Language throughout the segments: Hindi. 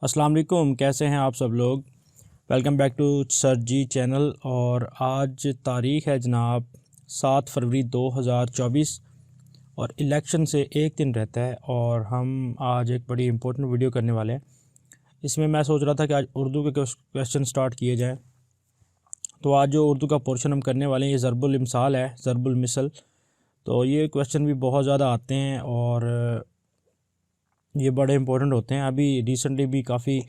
अस्सलाम वालेकुम, कैसे हैं आप सब लोग। Welcome back to sir ji channel. और आज तारीख़ है जनाब 7 फरवरी 2024 और इलेक्शन से एक दिन रहता है और हम आज एक बड़ी इम्पोर्टेंट वीडियो करने वाले हैं। इसमें मैं सोच रहा था कि आज उर्दू के क्वेश्चन स्टार्ट किए जाएँ। तो आज जो उर्दू का पोर्शन हम करने वाले हैं ये ज़रबुल इमसाल है, ज़रबुल मिसल। तो ये क्वेश्चन भी बहुत ज़्यादा आते हैं और ये बड़े इंपॉर्टेंट होते हैं। अभी रिसेंटली भी काफ़ी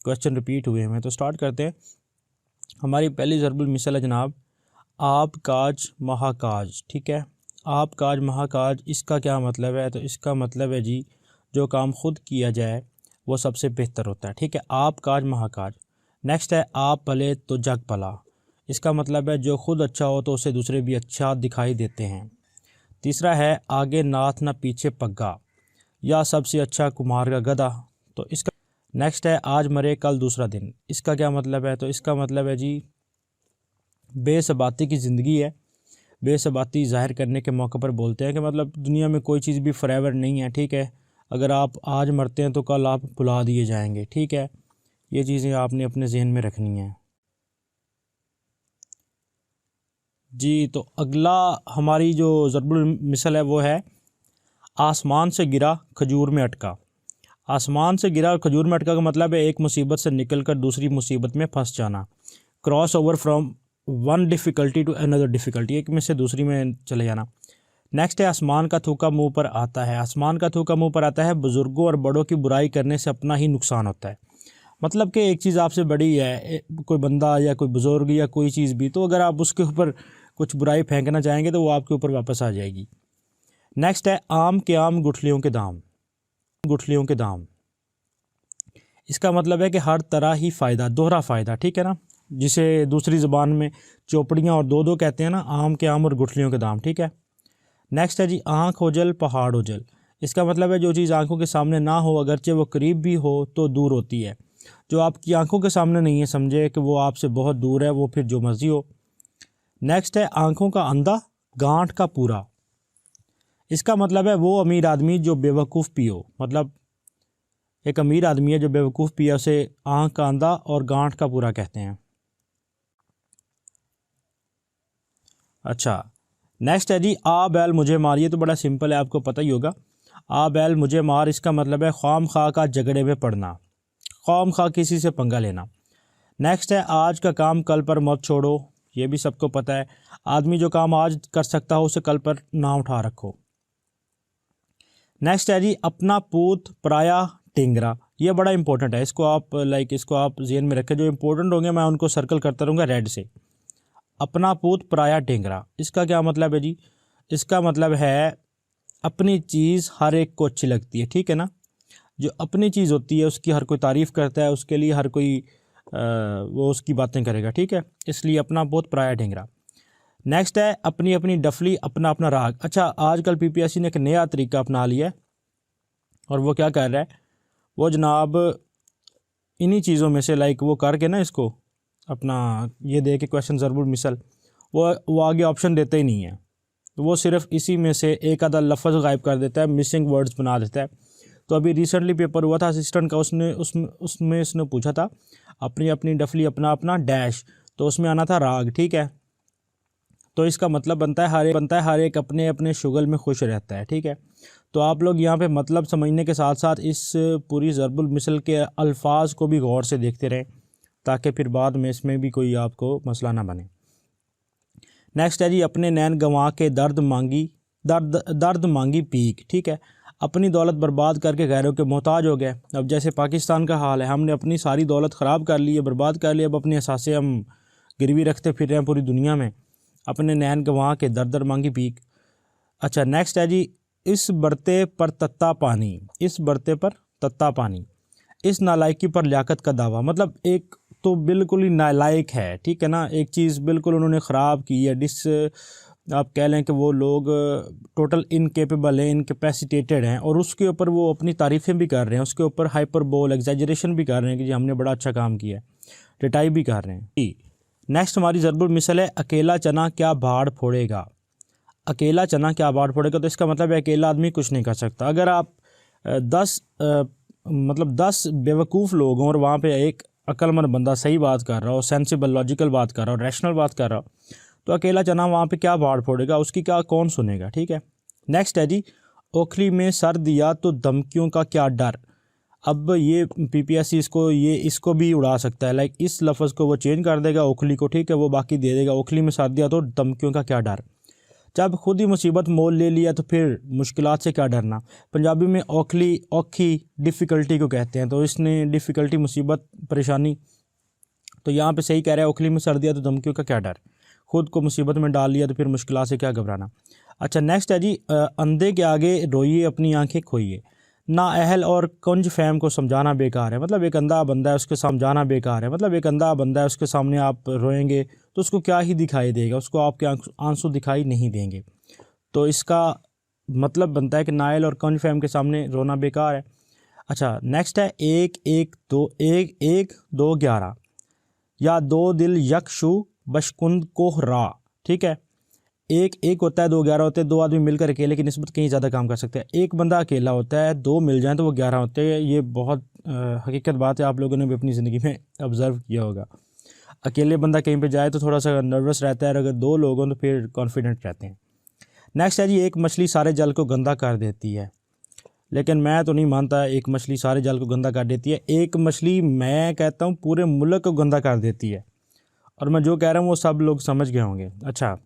क्वेश्चन रिपीट हुए हैं। तो स्टार्ट करते हैं। हमारी पहली ज़रबुल मिसल है जनाब, आप काज महाकाज। ठीक है, आप काज महाकाज, इसका क्या मतलब है? तो इसका मतलब है जी, जो काम खुद किया जाए वो सबसे बेहतर होता है। ठीक है, आप काज महाकाज। नेक्स्ट है आप भले तो जग भला। इसका मतलब है जो खुद अच्छा हो तो उसे दूसरे भी अच्छा दिखाई देते हैं। तीसरा है आगे नाथ ना पीछे पग्गा, या सबसे अच्छा कुम्हार का गधा। तो इसका नेक्स्ट है आज मरे कल दूसरा दिन। इसका क्या मतलब है? तो इसका मतलब है जी, बेसबाती की ज़िंदगी है। बेसबाती ज़ाहिर करने के मौके पर बोलते हैं कि मतलब दुनिया में कोई चीज़ भी फॉरएवर नहीं है। ठीक है, अगर आप आज मरते हैं तो कल आप भुला दिए जाएंगे। ठीक है, ये चीज़ें आपने अपने जहन में रखनी है जी। तो अगला हमारी जो ज़रबुल मिसल है वो है आसमान से गिरा खजूर में अटका। आसमान से गिरा और खजूर में अटका का मतलब है एक मुसीबत से निकलकर दूसरी मुसीबत में फंस जाना। Cross over from one difficulty to another difficulty, एक में से दूसरी में चले जाना। नेक्स्ट है आसमान का थूका मुंह पर आता है। आसमान का थूका मुंह पर आता है, बुज़ुर्गों और बड़ों की बुराई करने से अपना ही नुकसान होता है। मतलब कि एक चीज़ आपसे बड़ी है, कोई बंदा या कोई बुज़ुर्ग या कोई चीज़ भी, तो अगर आप उसके ऊपर कुछ बुराई फेंकना चाहेंगे तो वो आपके ऊपर वापस आ जाएगी। नेक्स्ट है आम के आम गुठलियों के दाम। गुठलियों के दाम, इसका मतलब है कि हर तरह ही फ़ायदा, दोहरा फ़ायदा। ठीक है ना, जिसे दूसरी ज़बान में चौपड़ियाँ और दो दो कहते हैं ना, आम के आम और गुठलियों के दाम। ठीक है, नेक्स्ट है जी आँख ओझल पहाड़ ओझल। इसका मतलब है जो चीज़ आंखों के सामने ना हो, अगरचे वो करीब भी हो तो दूर होती है। जो आपकी आंखों के सामने नहीं है, समझे कि वो आपसे बहुत दूर है, वो फिर जो मर्जी हो। नेक्स्ट है आंखों का अंधा गांठ का पूरा। इसका मतलब है वो अमीर आदमी जो बेवकूफ़ पियो। मतलब एक अमीर आदमी है जो बेवकूफ़ पिया, उसे आँख का अंधा और गांठ का पूरा कहते हैं। अच्छा, नेक्स्ट है जी आ बैल मुझे मार। ये तो बड़ा सिंपल है, आपको पता ही होगा। आ बैल मुझे मार, इसका मतलब है ख्वाम खा का झगड़े में पड़ना, ख्वाम खा किसी से पंगा लेना। नेक्स्ट है आज का काम कल पर मत छोड़ो। ये भी सबको पता है, आदमी जो काम आज कर सकता हो उसे कल पर ना उठा रखो। नेक्स्ट है जी अपना पूत पराया टेंगरा। ये बड़ा इंपॉर्टेंट है, इसको आप ज़हन में रखें। जो इंपॉर्टेंट होंगे मैं उनको सर्कल करता रहूँगा रेड से। अपना पूत पराया टेंगरा, इसका क्या मतलब है जी? इसका मतलब है अपनी चीज़ हर एक को अच्छी लगती है। ठीक है ना, जो अपनी चीज़ होती है उसकी हर कोई तारीफ़ करता है, उसके लिए हर कोई वो उसकी बातें करेगा। ठीक है, इसलिए अपना पूत पराया टेंगरा। नेक्स्ट है अपनी अपनी डफली अपना अपना राग। अच्छा, आजकल पीपीएससी ने एक नया तरीका अपना लिया है और वो क्या कर रहा है, वो जनाब इन्हीं चीज़ों में से वो करके ना इसको अपना ये दे के क्वेश्चन ज़रबुल मिसल, वो आगे ऑप्शन देते ही नहीं है। तो वो सिर्फ इसी में से एक आधा लफ्ज़ गायब कर देता है, मिसिंग वर्ड्स बना देता है। तो अभी रिसेंटली पेपर हुआ था असिस्टेंट का, उसमें उसने पूछा था अपनी अपनी डफली अपना अपना डैश, तो उसमें आना था राग। ठीक है, तो इसका मतलब बनता है हर एक अपने अपने शुगल में खुश रहता है। ठीक है, तो आप लोग यहाँ पे मतलब समझने के साथ साथ इस पूरी ज़रबुल मिसल के अल्फाज को भी गौर से देखते रहें, ताकि फिर बाद में इसमें भी कोई आपको मसला ना बने। नेक्स्ट है जी अपने नैन गंवा के दर्द मांगी पीक। ठीक है, अपनी दौलत बर्बाद करके गैरों के मोहताज हो गए। अब जैसे पाकिस्तान का हाल है, हमने अपनी सारी दौलत ख़राब कर ली है, बर्बाद कर ली, अब अपने असासे हम गिरवी रखते फिर रहे हैं पूरी दुनिया में। अपने नैन गंवा के दर मांगी पीक। अच्छा, नेक्स्ट है जी इस बर्ते पर तत्ता पानी। इस बर्ते पर तत्ता पानी, इस नालायकी पर लियाकत का दावा। मतलब एक तो बिल्कुल ही नालायक है। ठीक है ना, एक चीज़ बिल्कुल उन्होंने ख़राब की है, आप कह लें कि वो लोग टोटल इनकेपेबल हैं, इनकेपेसिटेटेड हैं, और उसके ऊपर वो अपनी तारीफ़ें भी कर रहे हैं, उसके ऊपर हाइपरबोल एग्जैजरेशन भी कर रहे हैं कि जी हमने बड़ा अच्छा काम किया है, रिटाई भी कर रहे हैं। नेक्स्ट हमारी ज़रबुल मिसल है अकेला चना क्या भाड़ फोड़ेगा। अकेला चना क्या भाड़ फोड़ेगा, तो इसका मतलब है अकेला आदमी कुछ नहीं कर सकता। अगर आप 10 मतलब 10 बेवकूफ़ लोग हों और वहाँ पे एक अक्लमंद बंदा सही बात कर रहा हो, सेंसिबल लॉजिकल बात कर रहा हो, रैशनल बात कर रहा हो, तो अकेला चना वहाँ पे क्या फाड़ फोड़ेगा, उसकी क्या कौन सुनेगा। ठीक है, नेक्स्ट है जी, ओखली में सर दिया तो धमकियों का क्या डर। अब ये पीपीएससी इसको भी उड़ा सकता है, लाइक इस लफ्ज़ को वो चेंज कर देगा ओखली को, ठीक है, वो बाकी दे देगा, ओखली में सर दिया तो धमकियों का क्या डर। जब खुद ही मुसीबत मोल ले लिया तो फिर मुश्किलात से क्या डरना। पंजाबी में औखली औखी डिफ़िकल्टी को कहते हैं, तो इसने डिफ़िकल्टी मुसीबत परेशानी, तो यहाँ पे सही कह रहा है, औखली में सर दिया तो धमकियों का क्या डर, खुद को मुसीबत में डाल लिया तो फिर मुश्किलात से क्या घबराना। अच्छा नेक्स्ट है जी, अंधे के आगे रोइए अपनी आंखें खोइए, ना अहल और कुंज फैम को समझाना बेकार है। मतलब एक अंधा बंदा है उसके समझाना बेकार है, मतलब एक अंधा बंदा है उसके सामने आप रोएंगे तो उसको क्या ही दिखाई देगा, उसको आपके आंसू दिखाई नहीं देंगे। तो इसका मतलब बनता है कि नायल और कुंज फैम के सामने रोना बेकार है। अच्छा नेक्स्ट है, एक एक दो 11 या दो दिल यकशु बशकुंद कोहरा। ठीक है, एक होता है, 2 11 होते हैं, 2 आदमी मिलकर अकेले की निस्बत कहीं ज़्यादा काम कर सकते हैं। एक बंदा अकेला होता है, 2 मिल जाएं तो वो 11 होते हैं। ये बहुत हकीकत बात है, आप लोगों ने भी अपनी ज़िंदगी में ऑब्ज़र्व किया होगा। अकेले बंदा कहीं पे जाए तो थोड़ा सा नर्वस रहता है, और अगर 2 लोग हों तो फिर कॉन्फिडेंट रहते हैं। नेक्स्ट है जी, एक मछली सारे जल को गंदा कर देती है, लेकिन मैं तो नहीं मानता एक मछली सारे जल को गंदा कर देती है। एक मछली मैं कहता हूँ पूरे मुल्क को गंदा कर देती है, और मैं जो कह रहा हूँ वो सब लोग समझ गए होंगे। अच्छा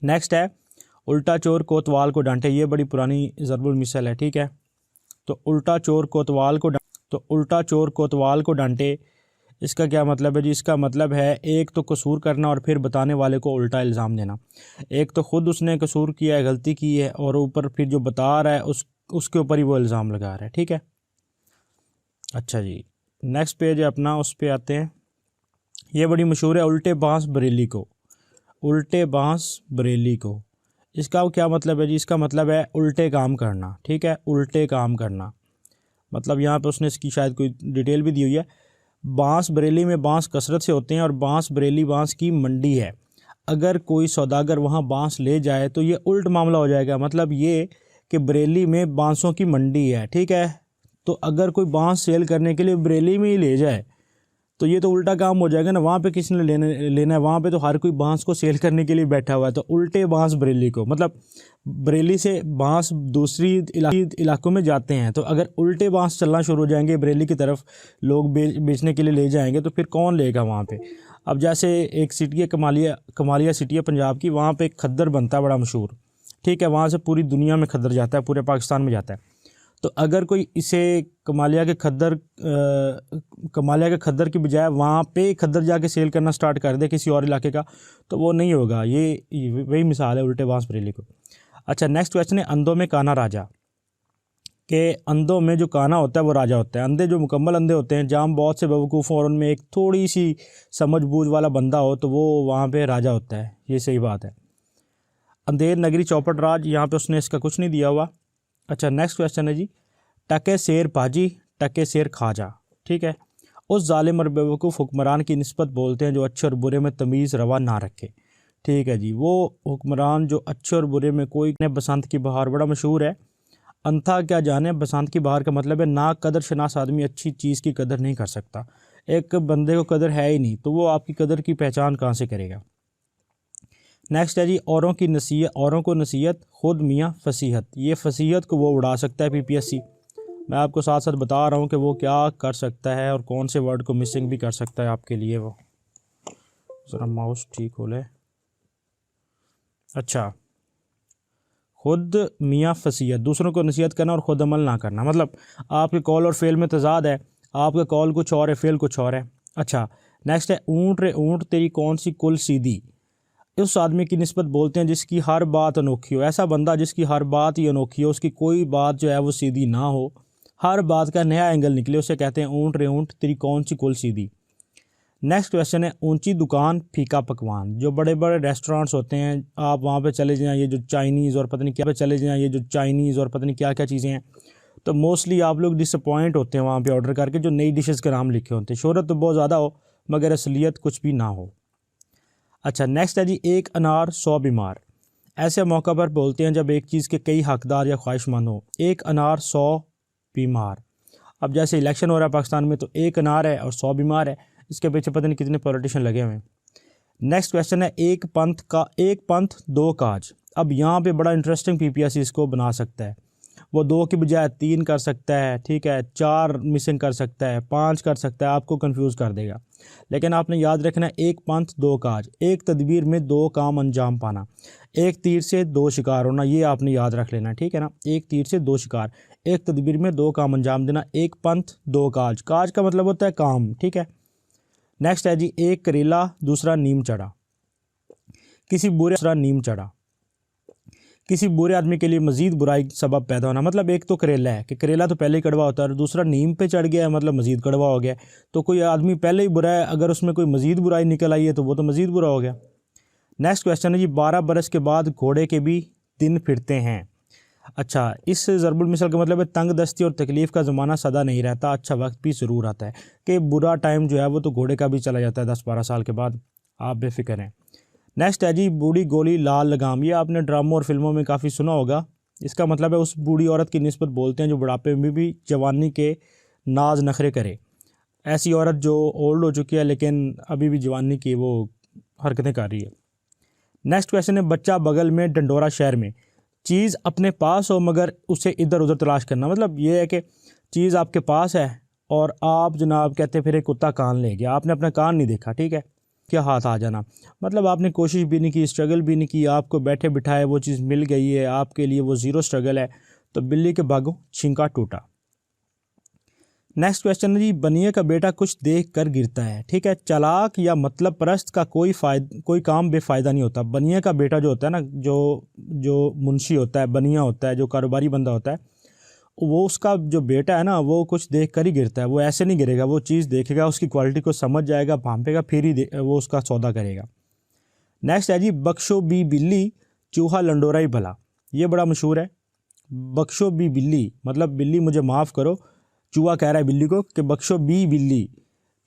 नेक्स्ट है, उल्टा चोर कोतवाल को डांटे, ये बड़ी पुरानी ज़रबुल मिसल है। ठीक है, तो उल्टा चोर कोतवाल को डांटे, इसका क्या मतलब है जी। इसका मतलब है एक तो कसूर करना और फिर बताने वाले को उल्टा इल्ज़ाम देना। एक तो ख़ुद उसने कसूर किया है, गलती की है, और ऊपर फिर जो बता रहा है उसके ऊपर ही वो इल्ज़ाम लगा रहा है। ठीक है, अच्छा जी नेक्स्ट पेज है अपना, उस पर आते हैं। ये बड़ी मशहूर है, उल्टे बांस बरेली को। इसका क्या मतलब है जी, इसका मतलब है उल्टे काम करना। ठीक है, उल्टे काम करना मतलब यहाँ पे उसने इसकी शायद कोई डिटेल भी दी हुई है। बांस बरेली में बांस कसरत से होते हैं और बांस बरेली बांस की मंडी है। अगर कोई सौदागर वहाँ बांस ले जाए तो ये उल्ट मामला हो जाएगा। मतलब ये कि बरेली में बांसों की मंडी है, ठीक है, तो अगर कोई बांस सेल करने के लिए बरेली में ही ले जाए तो ये तो उल्टा काम हो जाएगा ना। वहाँ पे किसने लेना है, वहाँ पे तो हर कोई बांस को सेल करने के लिए बैठा हुआ है। तो उल्टे बांस बरेली को, मतलब बरेली से बांस दूसरी इलाकों में जाते हैं, तो अगर उल्टे बांस चलना शुरू हो जाएंगे बरेली की तरफ, लोग बेचने के लिए ले जाएंगे, तो फिर कौन लेगा वहाँ पे। अब जैसे एक सिटी है कमालिया सिटी है पंजाब की, वहाँ पे खद्दर बनता है बड़ा मशहूर। ठीक है, वहाँ से पूरी दुनिया में खद्दर जाता है, पूरे पाकिस्तान में जाता है। तो अगर कोई इसे कमालिया के खद्दर की बजाय वहाँ पे खद्दर जाके सेल करना स्टार्ट कर दे किसी और इलाके का, तो वो नहीं होगा। ये वही मिसाल है उल्टे बांस बरेली को। अच्छा नेक्स्ट क्वेश्चन है, अंधों में काना राजा। के अंधों में जो काना होता है वो राजा होता है। अंधे जो मुकम्मल अंधे होते हैं, जहाँ बहुत से बेवकूफ़ और उनमें एक थोड़ी सी समझ बूझ वाला बंदा हो, तो वो वहाँ पे राजा होता है। ये सही बात है। अंधेर नगरी चौपट राज, यहाँ पे उसने इसका कुछ नहीं दिया हुआ। अच्छा नेक्स्ट क्वेश्चन है जी, टके शेर पाजी टके शेर खाजा। ठीक है, उस जालिम और बेवकूफ़ हुक्मरान की निस्बत बोलते हैं जो अच्छे और बुरे में तमीज़ रवा ना रखे। ठीक है जी, वो हुक्मरान जो अच्छे और बुरे में कोई ने। बसंत की बहार बड़ा मशहूर है। अंथा क्या जाने बसंत की बहार का मतलब है ना कदर शनास आदमी अच्छी चीज़ की कदर नहीं कर सकता। एक बंदे को कदर है ही नहीं, तो वो आपकी कदर की पहचान कहाँ से करेगा। नेक्स्ट है जी, औरों को नसीहत खुद मियाँ फसीहत। ये फसीहत को वो उड़ा सकता है पीपीएससी। मैं आपको साथ साथ बता रहा हूँ कि वो क्या कर सकता है और कौन से वर्ड को मिसिंग भी कर सकता है आपके लिए। वो ज़रा माउस ठीक हो ले। अच्छा, खुद मियाँ फसीहत, दूसरों को नसीहत करना और ख़ुद अमल ना करना। मतलब आपके कॉल और फेल में तजाद है, आपका कॉल कुछ और है, फेल कुछ और है। अच्छा नेक्स्ट है, ऊँट रे ऊँट तेरी कौन सी कुल सीधी। उस आदमी की निस्बत बोलते हैं जिसकी हर बात अनोखी हो। ऐसा बंदा जिसकी हर बात ही अनोखी हो, उसकी कोई बात जो है वो सीधी ना हो, हर बात का नया एंगल निकले, उसे कहते हैं ऊँट रे ऊँट तेरी कौन सी कुल सीधी। नेक्स्ट क्वेश्चन है, ऊंची दुकान फीका पकवान। जो बड़े बड़े रेस्टोरेंट्स होते हैं, आप वहाँ पे चले जाएँ, ये जो चाइनीज़ और पता नहीं क्या क्या चीज़ें हैं, तो मोस्टली आप लोग डिसअपॉइंट होते हैं वहाँ पे ऑर्डर करके, जो नई डिशेज़ के नाम लिखे होते हैं। शोहरत तो बहुत ज़्यादा हो मगर असलियत कुछ भी ना हो। अच्छा नेक्स्ट है जी, एक अनार 100 बीमार। ऐसे मौका पर बोलते हैं जब एक चीज़ के कई हकदार या ख्वाहिशमंद हो। एक अनार 100 बीमार। अब जैसे इलेक्शन हो रहा है पाकिस्तान में, तो एक अनार है और 100 बीमार है, इसके पीछे पता नहीं कितने पॉलिटिशियन लगे हुए हैं। नेक्स्ट क्वेश्चन है एक पंथ दो काज। अब यहाँ पे बड़ा इंटरेस्टिंग पीपीएससी इसको बना सकता है। वो 2 की बजाय 3 कर सकता है, ठीक है, 4 मिसिंग कर सकता है, 5 कर सकता है, आपको कंफ्यूज कर देगा। लेकिन आपने याद रखना है एक पंथ दो काज, एक तदबीर में 2 काम अंजाम पाना, एक तीर से 2 शिकार होना, ये आपने याद रख लेना, ठीक है ना। एक तीर से 2 शिकार, एक तदबीर में 2 काम अंजाम देना, एक पंथ 2 काज। काज का मतलब होता है काम, ठीक है। नेक्स्ट है जी एक करेला दूसरा नीम चढ़ा। किसी बुरे दूसरा नीम चढ़ा, किसी बुरे आदमी के लिए मजीद बुराई सबब पैदा होना। मतलब एक तो करेला है कि करेला तो पहले ही कड़वा होता है, और दूसरा नीम पे चढ़ गया है मतलब मजीद कड़वा हो गया। तो कोई आदमी पहले ही बुरा है, अगर उसमें कोई मजीद बुराई निकल आई है तो वो तो मजीद बुरा हो गया। नेक्स्ट क्वेश्चन है जी 12 बरस के बाद घोड़े के भी दिन फिरते हैं। अच्छा, इस ज़रबुल मिसल का मतलब है तंग दस्ती और तकलीफ़ का ज़माना सदा नहीं रहता, अच्छा वक्त भी ज़रूर आता है। कि बुरा टाइम जो है वो तो घोड़े का भी चला जाता है 10-12 साल के बाद, आप बेफिक्र हैं। नेक्स्ट है जी बूढ़ी गोली लाल लगाम। ये आपने ड्रामों और फिल्मों में काफ़ी सुना होगा। इसका मतलब है उस बूढ़ी औरत की निस्बत बोलते हैं जो बुढ़ापे में भी जवानी के नाज नखरे करे। ऐसी औरत जो ओल्ड हो चुकी है लेकिन अभी भी जवानी की वो हरकतें कर रही है। नेक्स्ट क्वेश्चन है बच्चा बगल में डंडोरा शहर में। चीज़ अपने पास हो मगर उसे इधर उधर तलाश करना। मतलब ये है कि चीज़ आपके पास है और आप जनाब कहते फिर एक कुत्ता कान ले गया, आपने अपना कान नहीं देखा, ठीक है, क्या हाथ आ जाना। मतलब आपने कोशिश भी नहीं की, स्ट्रगल भी नहीं की, आपको बैठे बिठाए वो चीज़ मिल गई है, आपके लिए वो ज़ीरो स्ट्रगल है, तो बिल्ली के भागों छिंका टूटा। नेक्स्ट क्वेश्चन है जी बनिए का बेटा कुछ देख कर गिरता है, ठीक है। चालाक या मतलब परस्त का कोई काम बेफ़ायदा नहीं होता। बनिए का बेटा जो होता है ना, जो मुंशी होता है, बनिया होता है, जो कारोबारी बंदा होता है, वो उसका जो बेटा है ना वो कुछ देख कर ही गिरता है। वो ऐसे नहीं गिरेगा, वो चीज़ देखेगा, उसकी क्वालिटी को समझ जाएगा, भांपेगा, फिर ही वो उसका सौदा करेगा। नेक्स्ट है जी बख्शो बी बिल्ली चूहा लंडोरा ही भला। ये बड़ा मशहूर है। बख्शो बी बिल्ली मतलब बिल्ली मुझे माफ़ करो, चूहा कह रहा है बिल्ली को कि बख्शो बी बिल्ली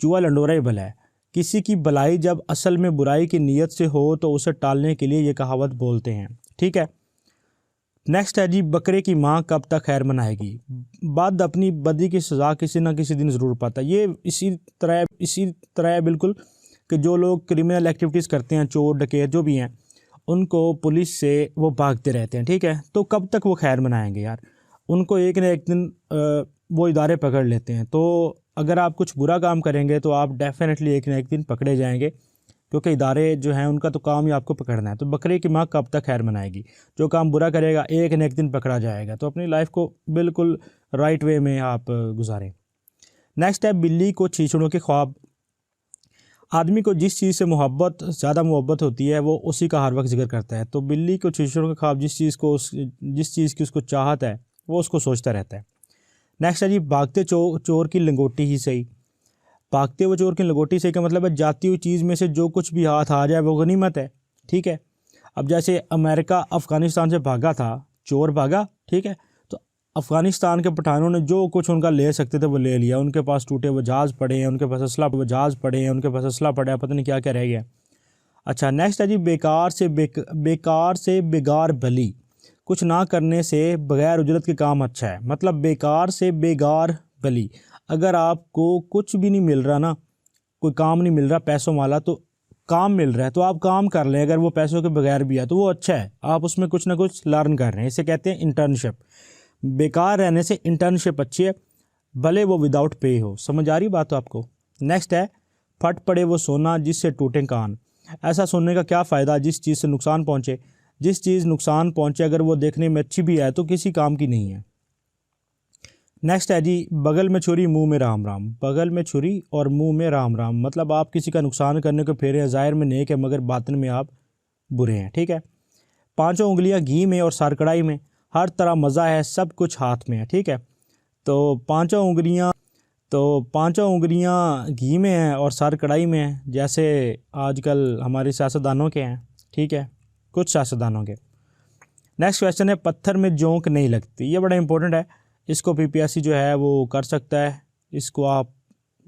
चूहा लंडोरा ही भला है। किसी की भलाई जब असल में बुराई की नीयत से हो तो उसे टालने के लिए ये कहावत बोलते हैं, ठीक है। नेक्स्ट है जी बकरे की माँ कब तक खैर मनाएगी। बद अपनी बदी की सज़ा किसी ना किसी दिन ज़रूर पाता। ये इसी तरह है बिल्कुल कि जो लोग क्रिमिनल एक्टिविटीज़ करते हैं, चोर डकैत जो भी हैं, उनको पुलिस से वो भागते रहते हैं, ठीक है। तो कब तक वो खैर मनाएंगे यार, उनको एक ना एक दिन वो इदारे पकड़ लेते हैं। तो अगर आप कुछ बुरा काम करेंगे तो आप डेफिनेटली एक ना एक दिन पकड़े जाएंगे, क्योंकि इदारे जो हैं उनका तो काम ही आपको पकड़ना है। तो बकरे की माँ कब तक खैर मनाएगी, जो काम बुरा करेगा एक न एक दिन पकड़ा जाएगा। तो अपनी लाइफ को बिल्कुल राइट वे में आप गुजारें। नेक्स्ट है बिल्ली को छीछड़ों के ख्वाब। आदमी को जिस चीज़ से ज़्यादा मोहब्बत होती है वो उसी का हर वक्त जिक्र करता है। तो बिल्ली को छीछड़ों के ख्वाब, जिस चीज़ की उसको चाहत है वो उसको सोचता रहता है। नेक्स्ट है जी भागते चोर की लंगोटी ही सही। भागते हुए चोर की लंगोटी सही का मतलब है जाती हुई चीज़ में से जो कुछ भी हाथ आ जाए वो गनीमत है, ठीक है। अब जैसे अमेरिका अफ़गानिस्तान से भागा था, चोर भागा, ठीक है, तो अफ़गानिस्तान के पठानों ने जो कुछ उनका ले सकते थे वो ले लिया। उनके पास टूटे हुए जहाज़ पड़े हैं, उनके पास असला पड़ा है, पता नहीं क्या क्या रह गया। अच्छा, नेक्स्ट है जी बेकार से बेगार भली। कुछ ना करने से बगैर उजरत के काम अच्छा है। मतलब बेकार से बेगार भली, अगर आपको कुछ भी नहीं मिल रहा ना, कोई काम नहीं मिल रहा पैसों वाला, तो काम मिल रहा है तो आप काम कर लें, अगर वो पैसों के बगैर भी है तो वो अच्छा है, आप उसमें कुछ ना कुछ लर्न कर रहे हैं। इसे कहते हैं इंटर्नशिप। बेकार रहने से इंटर्नशिप अच्छी है, भले वो विदाउट पे हो। समझ आ रही बात आपको। नेक्स्ट है फट पड़े वो सोना जिससे टूटे कान। ऐसा सुनने का क्या फ़ायदा जिस चीज़ से नुकसान पहुँचे। जिस चीज़ नुकसान पहुँचे अगर वो देखने में अच्छी भी है तो किसी काम की नहीं है। नेक्स्ट है जी बगल में छुरी मुंह में राम राम। बगल में छुरी और मुंह में राम राम मतलब आप किसी का नुकसान करने को फेरे हैं, ज़ाहिर में नेक है मगर बातिन में आप बुरे हैं, ठीक है। 5 उंगलियां घी में और सार कढ़ाई में, हर तरह मज़ा है, सब कुछ हाथ में है, ठीक है। तो पाँचों उंगलियां घी में हैं और सार कढ़ाई में है, जैसे आजकल हमारे सियासतदानों के हैं, ठीक है, कुछ सियासतदानों के। नेक्स्ट क्वेश्चन है पत्थर में जोंक नहीं लगती। ये बड़ा इंपॉर्टेंट है, इसको पीपीएससी जो है वो कर सकता है, इसको आप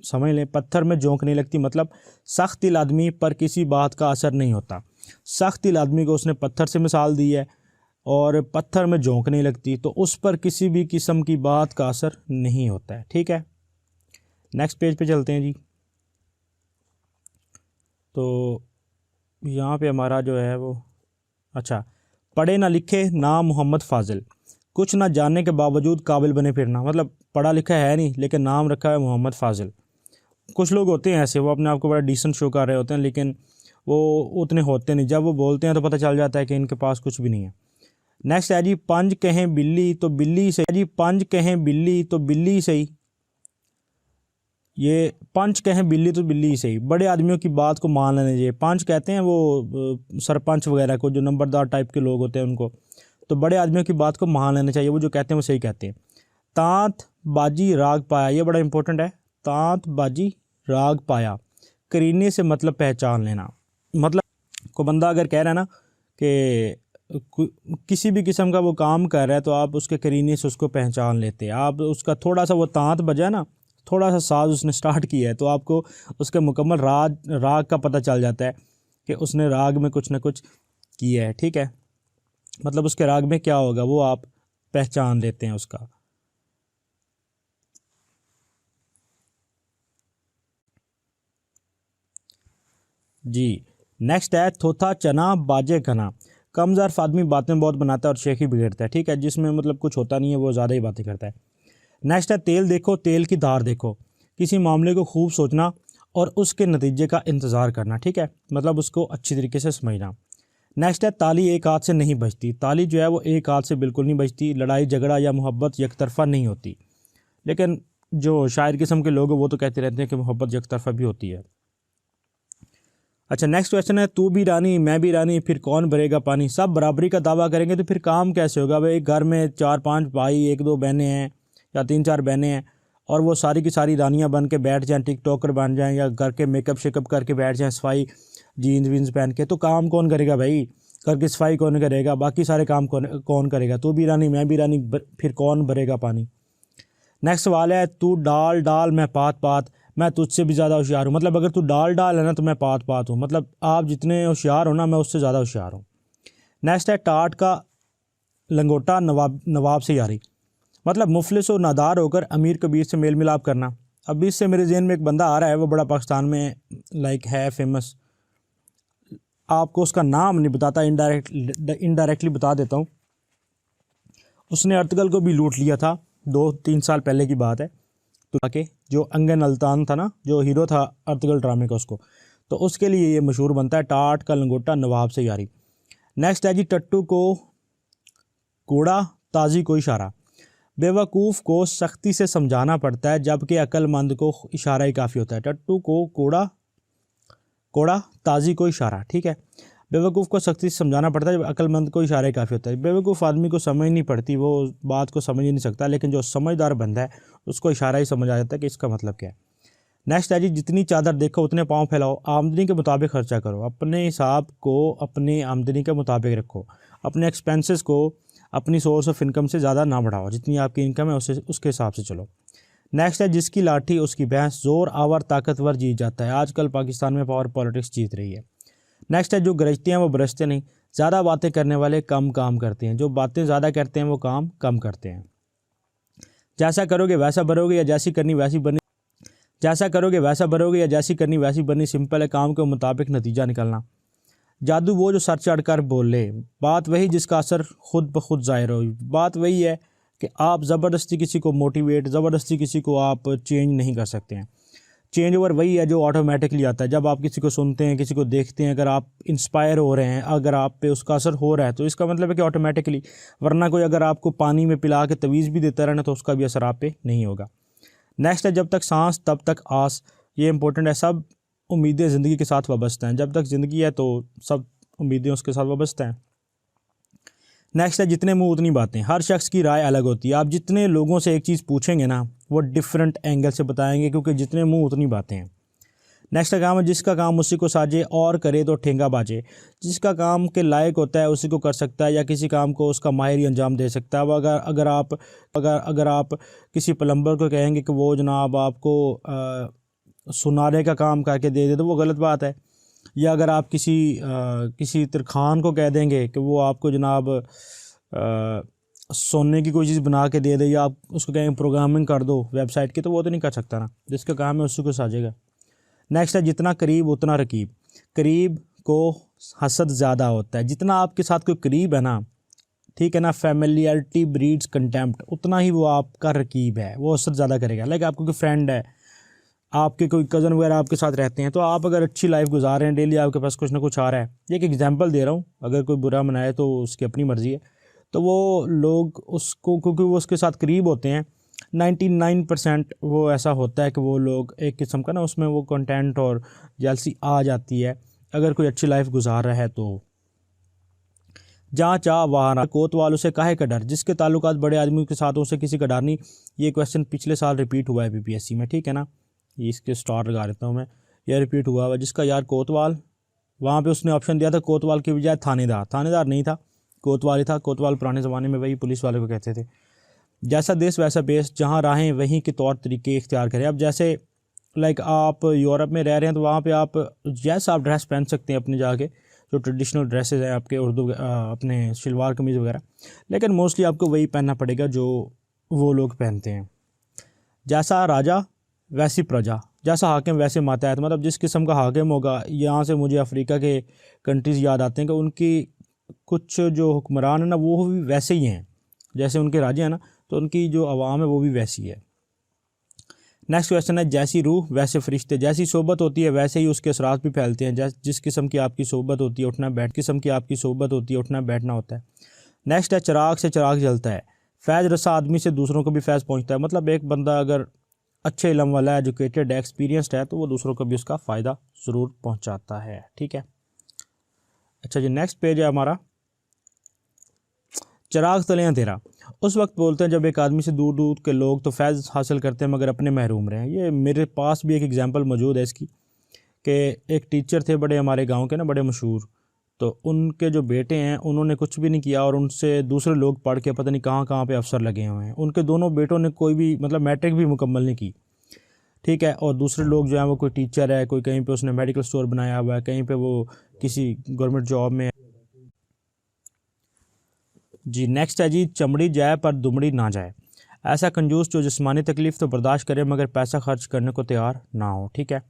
समझ लें। पत्थर में जोंक नहीं लगती मतलब सख्त दिल आदमी पर किसी बात का असर नहीं होता। सख्त दिल आदमी को उसने पत्थर से मिसाल दी है, और पत्थर में झोंक नहीं लगती, तो उस पर किसी भी किस्म की बात का असर नहीं होता है। ठीक है, नेक्स्ट पेज पे चलते हैं जी। तो यहाँ पे हमारा जो है वो, अच्छा, पढ़े ना लिखे ना मोहम्मद फाजिल, कुछ ना जानने के बावजूद काबिल बने फिरना, मतलब पढ़ा लिखा है नहीं लेकिन नाम रखा है मोहम्मद फाजिल। कुछ लोग होते हैं ऐसे, वो अपने आप को बड़ा डिसेंट शो कर रहे होते हैं लेकिन वो उतने होते नहीं, जब वो बोलते हैं तो पता चल जाता है कि इनके पास कुछ भी नहीं है। नेक्स्ट है जी, पंज कहें बिल्ली तो बिल्ली सही जी, पंज कहें बिल्ली तो बिल्ली सही, ये पंच कहें बिल्ली तो बिल्ली ही सही, बड़े आदमियों की बात को मान लेना चाहिए। पंच कहते हैं वो सरपंच वगैरह को, जो नंबरदार टाइप के लोग होते हैं उनको, तो बड़े आदमियों की बात को मान लेना चाहिए, वो जो कहते हैं वो सही कहते हैं। तांत बाजी राग पाया, ये बड़ा इंपॉर्टेंट है, तांत बाजी राग पाया, करीने से मतलब पहचान लेना, मतलब को बंदा अगर कह रहा है ना कि किसी भी किस्म का वो काम कर रहा है तो आप उसके करीने से उसको पहचान लेते हैं। आप उसका थोड़ा सा वो तांत बजा ना, थोड़ा सा साज उसने स्टार्ट किया है तो आपको उसके मुकम्मल राग का पता चल जाता है कि उसने राग में कुछ ना कुछ किया है। ठीक है, मतलब उसके राग में क्या होगा वो आप पहचान लेते हैं उसका। जी, नेक्स्ट है थोथा चना बाजे घना, कम ज़र्फ आदमी बातें बहुत बनाता है और शेख ही बिगड़ता है। ठीक है, जिसमें मतलब कुछ होता नहीं है वो ज़्यादा ही बातें करता है। नेक्स्ट है तेल देखो तेल की धार देखो, किसी मामले को खूब सोचना और उसके नतीजे का इंतज़ार करना। ठीक है, मतलब उसको अच्छी तरीके से समझना। नेक्स्ट है ताली एक हाथ से नहीं बजती, ताली जो है वो एक हाथ से बिल्कुल नहीं बजती, लड़ाई झगड़ा या मोहब्बत एक तरफा नहीं होती, लेकिन जो शायर किस्म के लोग हैं वो तो कहते रहते हैं कि मोहब्बत एक तरफा भी होती है। अच्छा, नेक्स्ट क्वेश्चन है तू भी रानी मैं भी रानी फिर कौन भरेगा पानी, सब बराबरी का दावा करेंगे तो फिर काम कैसे होगा भाई। घर में 4-5 भाई, 1-2 बहनें हैं या 3-4 बहनें हैं और वो सारी की सारी रानियां बन के बैठ जाएं, टिकटॉकर बन जाएं या घर के मेकअप शेकअप करके बैठ जाएं, सफाई जीन्स वीन्स पहन के, तो काम कौन करेगा भाई। घर की सफाई कौन करेगा, बाकी सारे काम कौन करेगा। तू भी रानी मैं भी रानी फिर कौन भरेगा पानी। नेक्स्ट सवाल है तू डाल डाल मैं पात पात, मैं तुझसे भी ज़्यादा होशियार हूँ, मतलब अगर तू डाल डाल है ना तो मैं पात पात हूँ, मतलब आप जितने होशियार हो ना मैं उससे ज़्यादा होशियार हूँ। नेक्स्ट है टाट का लंगोटा नवाब से यारी, मतलब मुफलिस और नादार होकर अमीर कबीर से मेल मिलाप करना। अब इससे मेरे जहन में एक बंदा आ रहा है, वो बड़ा पाकिस्तान में लाइक है फेमस, आपको उसका नाम नहीं बताता, इनडायरेक्टली बता देता हूँ। उसने अर्तगल को भी लूट लिया था, 2-3 साल पहले की बात है, तो आके जो अंगन अल्तान था ना, जो हीरो था अर्तगल ड्रामे का, उसको, तो उसके लिए ये मशहूर बनता है टाट का लंगोटा नवाब से यारी। नेक्स्ट है जी टट्टू को कूड़ा ताजी को इशारा, बेवकूफ़ को सख्ती से समझाना पड़ता है जबकि अक्लमंद को इशारा ही काफ़ी होता है। टट्टू को कोड़ा ताजी को इशारा। ठीक है, बेवकूफ़ को सख्ती से समझाना पड़ता है जब अक्लमंद को इशारा ही काफ़ी होता है। बेवकूफ़ आदमी को समझ नहीं पड़ती, वो बात को समझ ही नहीं सकता, लेकिन जो समझदार बंदा है उसको इशारा ही समझ आ जाता है कि इसका मतलब क्या है। नेक्स्ट है जी जितनी चादर देखो उतने पाँव फैलाओ, आमदनी के मुताबिक खर्चा करो, अपने हिसाब को अपनी आमदनी के मुताबिक रखो, अपने एक्सपेंसेस को अपनी सोर्स ऑफ इनकम से ज़्यादा ना बढ़ाओ, जितनी आपकी इनकम है उसके हिसाब से चलो। नेक्स्ट है जिसकी लाठी उसकी भैंस, जोर आवर ताकतवर जीत जाता है, आजकल पाकिस्तान में पावर पॉलिटिक्स जीत रही है। नेक्स्ट है जो गरजते हैं वो बरसते नहीं, ज़्यादा बातें करने वाले कम काम करते हैं, जो बातें ज़्यादा करते हैं वो काम कम करते हैं। जैसा करोगे वैसा भरोगे या जैसी करनी वैसी बननी, जैसा करोगे वैसा भरोगे या जैसी करनी वैसी बननी, सिंपल है, काम के मुताबिक नतीजा निकलना। जादू वो जो सर चढ़ कर बोले, बात वही जिसका असर खुद ब खुद ज़ाहिर हो, बात वही है कि आप ज़बरदस्ती किसी को मोटिवेट, ज़बरदस्ती किसी को आप चेंज नहीं कर सकते हैं। चेंज ओवर वही है जो ऑटोमेटिकली आता है जब आप किसी को सुनते हैं, किसी को देखते हैं, अगर आप इंस्पायर हो रहे हैं, अगर आप पे उसका असर हो रहा है तो इसका मतलब है कि ऑटोमेटिकली, वरना कोई अगर आपको पानी में पिला के तवीज़ भी देता रहना तो उसका भी असर आप पे नहीं होगा। नेक्स्ट है जब तक सांस तब तक आस, ये इंपॉर्टेंट है, सब उम्मीदें ज़िंदगी के साथ वाबस्ता हैं, जब तक ज़िंदगी है तो सब उम्मीदें उसके साथ वाबस्ता हैं। नेक्स्ट है जितने मुंह उतनी बातें, हर शख्स की राय अलग होती है, आप जितने लोगों से एक चीज़ पूछेंगे ना वो डिफरेंट एंगल से बताएंगे, क्योंकि जितने मुंह उतनी बातें हैं। नेक्स्ट का काम है जिसका काम उसी को साजे और करे तो ठेंगा बाजे, जिसका काम के लायक होता है उसी को कर सकता है या किसी काम को उसका माहिर ही अंजाम दे सकता है। अब अगर आप किसी प्लम्बर को कहेंगे कि वो जनाब आपको सुनारे का काम करके दे तो वो गलत बात है, या अगर आप किसी तरखान को कह देंगे कि वो आपको जनाब सोने की कोई चीज़ बना के दे दे या आप उसको कहें प्रोग्रामिंग कर दो वेबसाइट की, तो वो तो नहीं कर सकता ना, जिसका काम है उसी को साजेगा। नेक्स्ट है जितना करीब उतना रकीब। करीब को हसद ज़्यादा होता है, जितना आपके साथ कोई करीब है ना, ठीक है ना, फैमिलियरिटी ब्रीड्स कंटेम्प्ट, उतना ही वो आपका रकीब है, वो हसद ज़्यादा करेगा। लाइक आपको कोई फ्रेंड है, आपके कोई कज़न वगैरह आपके साथ रहते हैं, तो आप अगर अच्छी लाइफ गुजार रहे हैं, डेली आपके पास कुछ ना कुछ आ रहा है, एक एग्जांपल दे रहा हूँ, अगर कोई बुरा मनाए तो उसकी अपनी मर्ज़ी है, तो वो लोग उसको, क्योंकि वो उसके साथ करीब होते हैं, 99% वो ऐसा होता है कि वो लोग एक किस्म का ना उसमें वो कंटेंट और जेलसी आ जाती है अगर कोई अच्छी लाइफ गुजार रहा है तो। जहाँ चाह वहाँ ना, कोतवाल उसे काहे का डर, जिसके ताल्लुकात बड़े आदमियों के साथ उसे किसी का डर नहीं। ये क्वेश्चन पिछले साल रिपीट हुआ है बीपीएससी में, ठीक है ना, ये इसके स्टार लगा देता हूँ मैं, यह रिपीट हुआ है। जिसका यार कोतवाल, वहाँ पे उसने ऑप्शन दिया था कोतवाल की बजाय थानेदार, थानेदार नहीं था, कोतवाल ही था। कोतवाल पुराने ज़माने में वही पुलिस वाले को कहते थे। जैसा देश वैसा बेस, जहाँ राहें वहीं के तौर तरीके इख्तियार करें। अब जैसे लाइक आप यूरोप में रह रहे हैं तो वहाँ पे आप जैसा आप ड्रेस पहन सकते हैं अपने जाके, जो ट्रेडिशनल ड्रेसेस हैं आपके, उर्दू अपने शलवार कमीज़ वगैरह, लेकिन मोस्टली आपको वही पहनना पड़ेगा जो वो लोग पहनते हैं। जैसा राजा वैसी प्रजा, जैसा हाकिम वैसे मातहत, मतलब जिस किस्म का हाकिम होगा। यहाँ से मुझे अफ्रीका के कंट्रीज़ याद आते हैं कि उनकी कुछ जो हुक्मरान है ना वो भी वैसे ही हैं, जैसे उनके राजा हैं ना, तो उनकी जो आवाम है वो भी वैसी है। नेक्स्ट क्वेश्चन है जैसी रूह वैसे फरिश्ते, जैसी सोबत होती है वैसे ही उसके असरात भी फैलते हैं। जिस किस्म की आपकी सोबत होती है उठना बैठना होता है। नेक्स्ट है चिराग से चिराग जलता है, फैज़ रसा आदमी से दूसरों को भी फैज़ पहुंचता है। मतलब एक बंदा अगर अच्छे इल्म वाला है, एजुकेटेड है, एक्सपीरियंसड है, तो वो दूसरों को भी उसका फ़ायदा ज़रूर पहुंचाता है, ठीक है। अच्छा जी, नेक्स्ट पेज है हमारा, चिराग तले अंधेरा। उस वक्त बोलते हैं जब एक आदमी से दूर दूर के लोग तो फैज़ हासिल करते हैं मगर अपने महरूम रहे हैं। ये मेरे पास भी एक एग्जांपल मौजूद है इसकी, कि एक टीचर थे बड़े हमारे गांव के ना, बड़े मशहूर, तो उनके जो बेटे हैं उन्होंने कुछ भी नहीं किया और उनसे दूसरे लोग पढ़ के पता नहीं कहाँ कहाँ पे अफसर लगे हुए हैं। उनके दोनों बेटों ने कोई भी मतलब मैट्रिक भी मुकम्मल नहीं की, ठीक है, और दूसरे लोग जो हैं वो कोई टीचर है, कोई कहीं पे उसने मेडिकल स्टोर बनाया हुआ है, कहीं पे वो किसी गवर्नमेंट जॉब में है। जी नेक्स्ट है जी, चमड़ी जाए पर दुमड़ी ना जाए। ऐसा कंजूस जो जिस्मानी तकलीफ़ तो बर्दाश्त करे मगर पैसा खर्च करने को तैयार ना हो, ठीक है।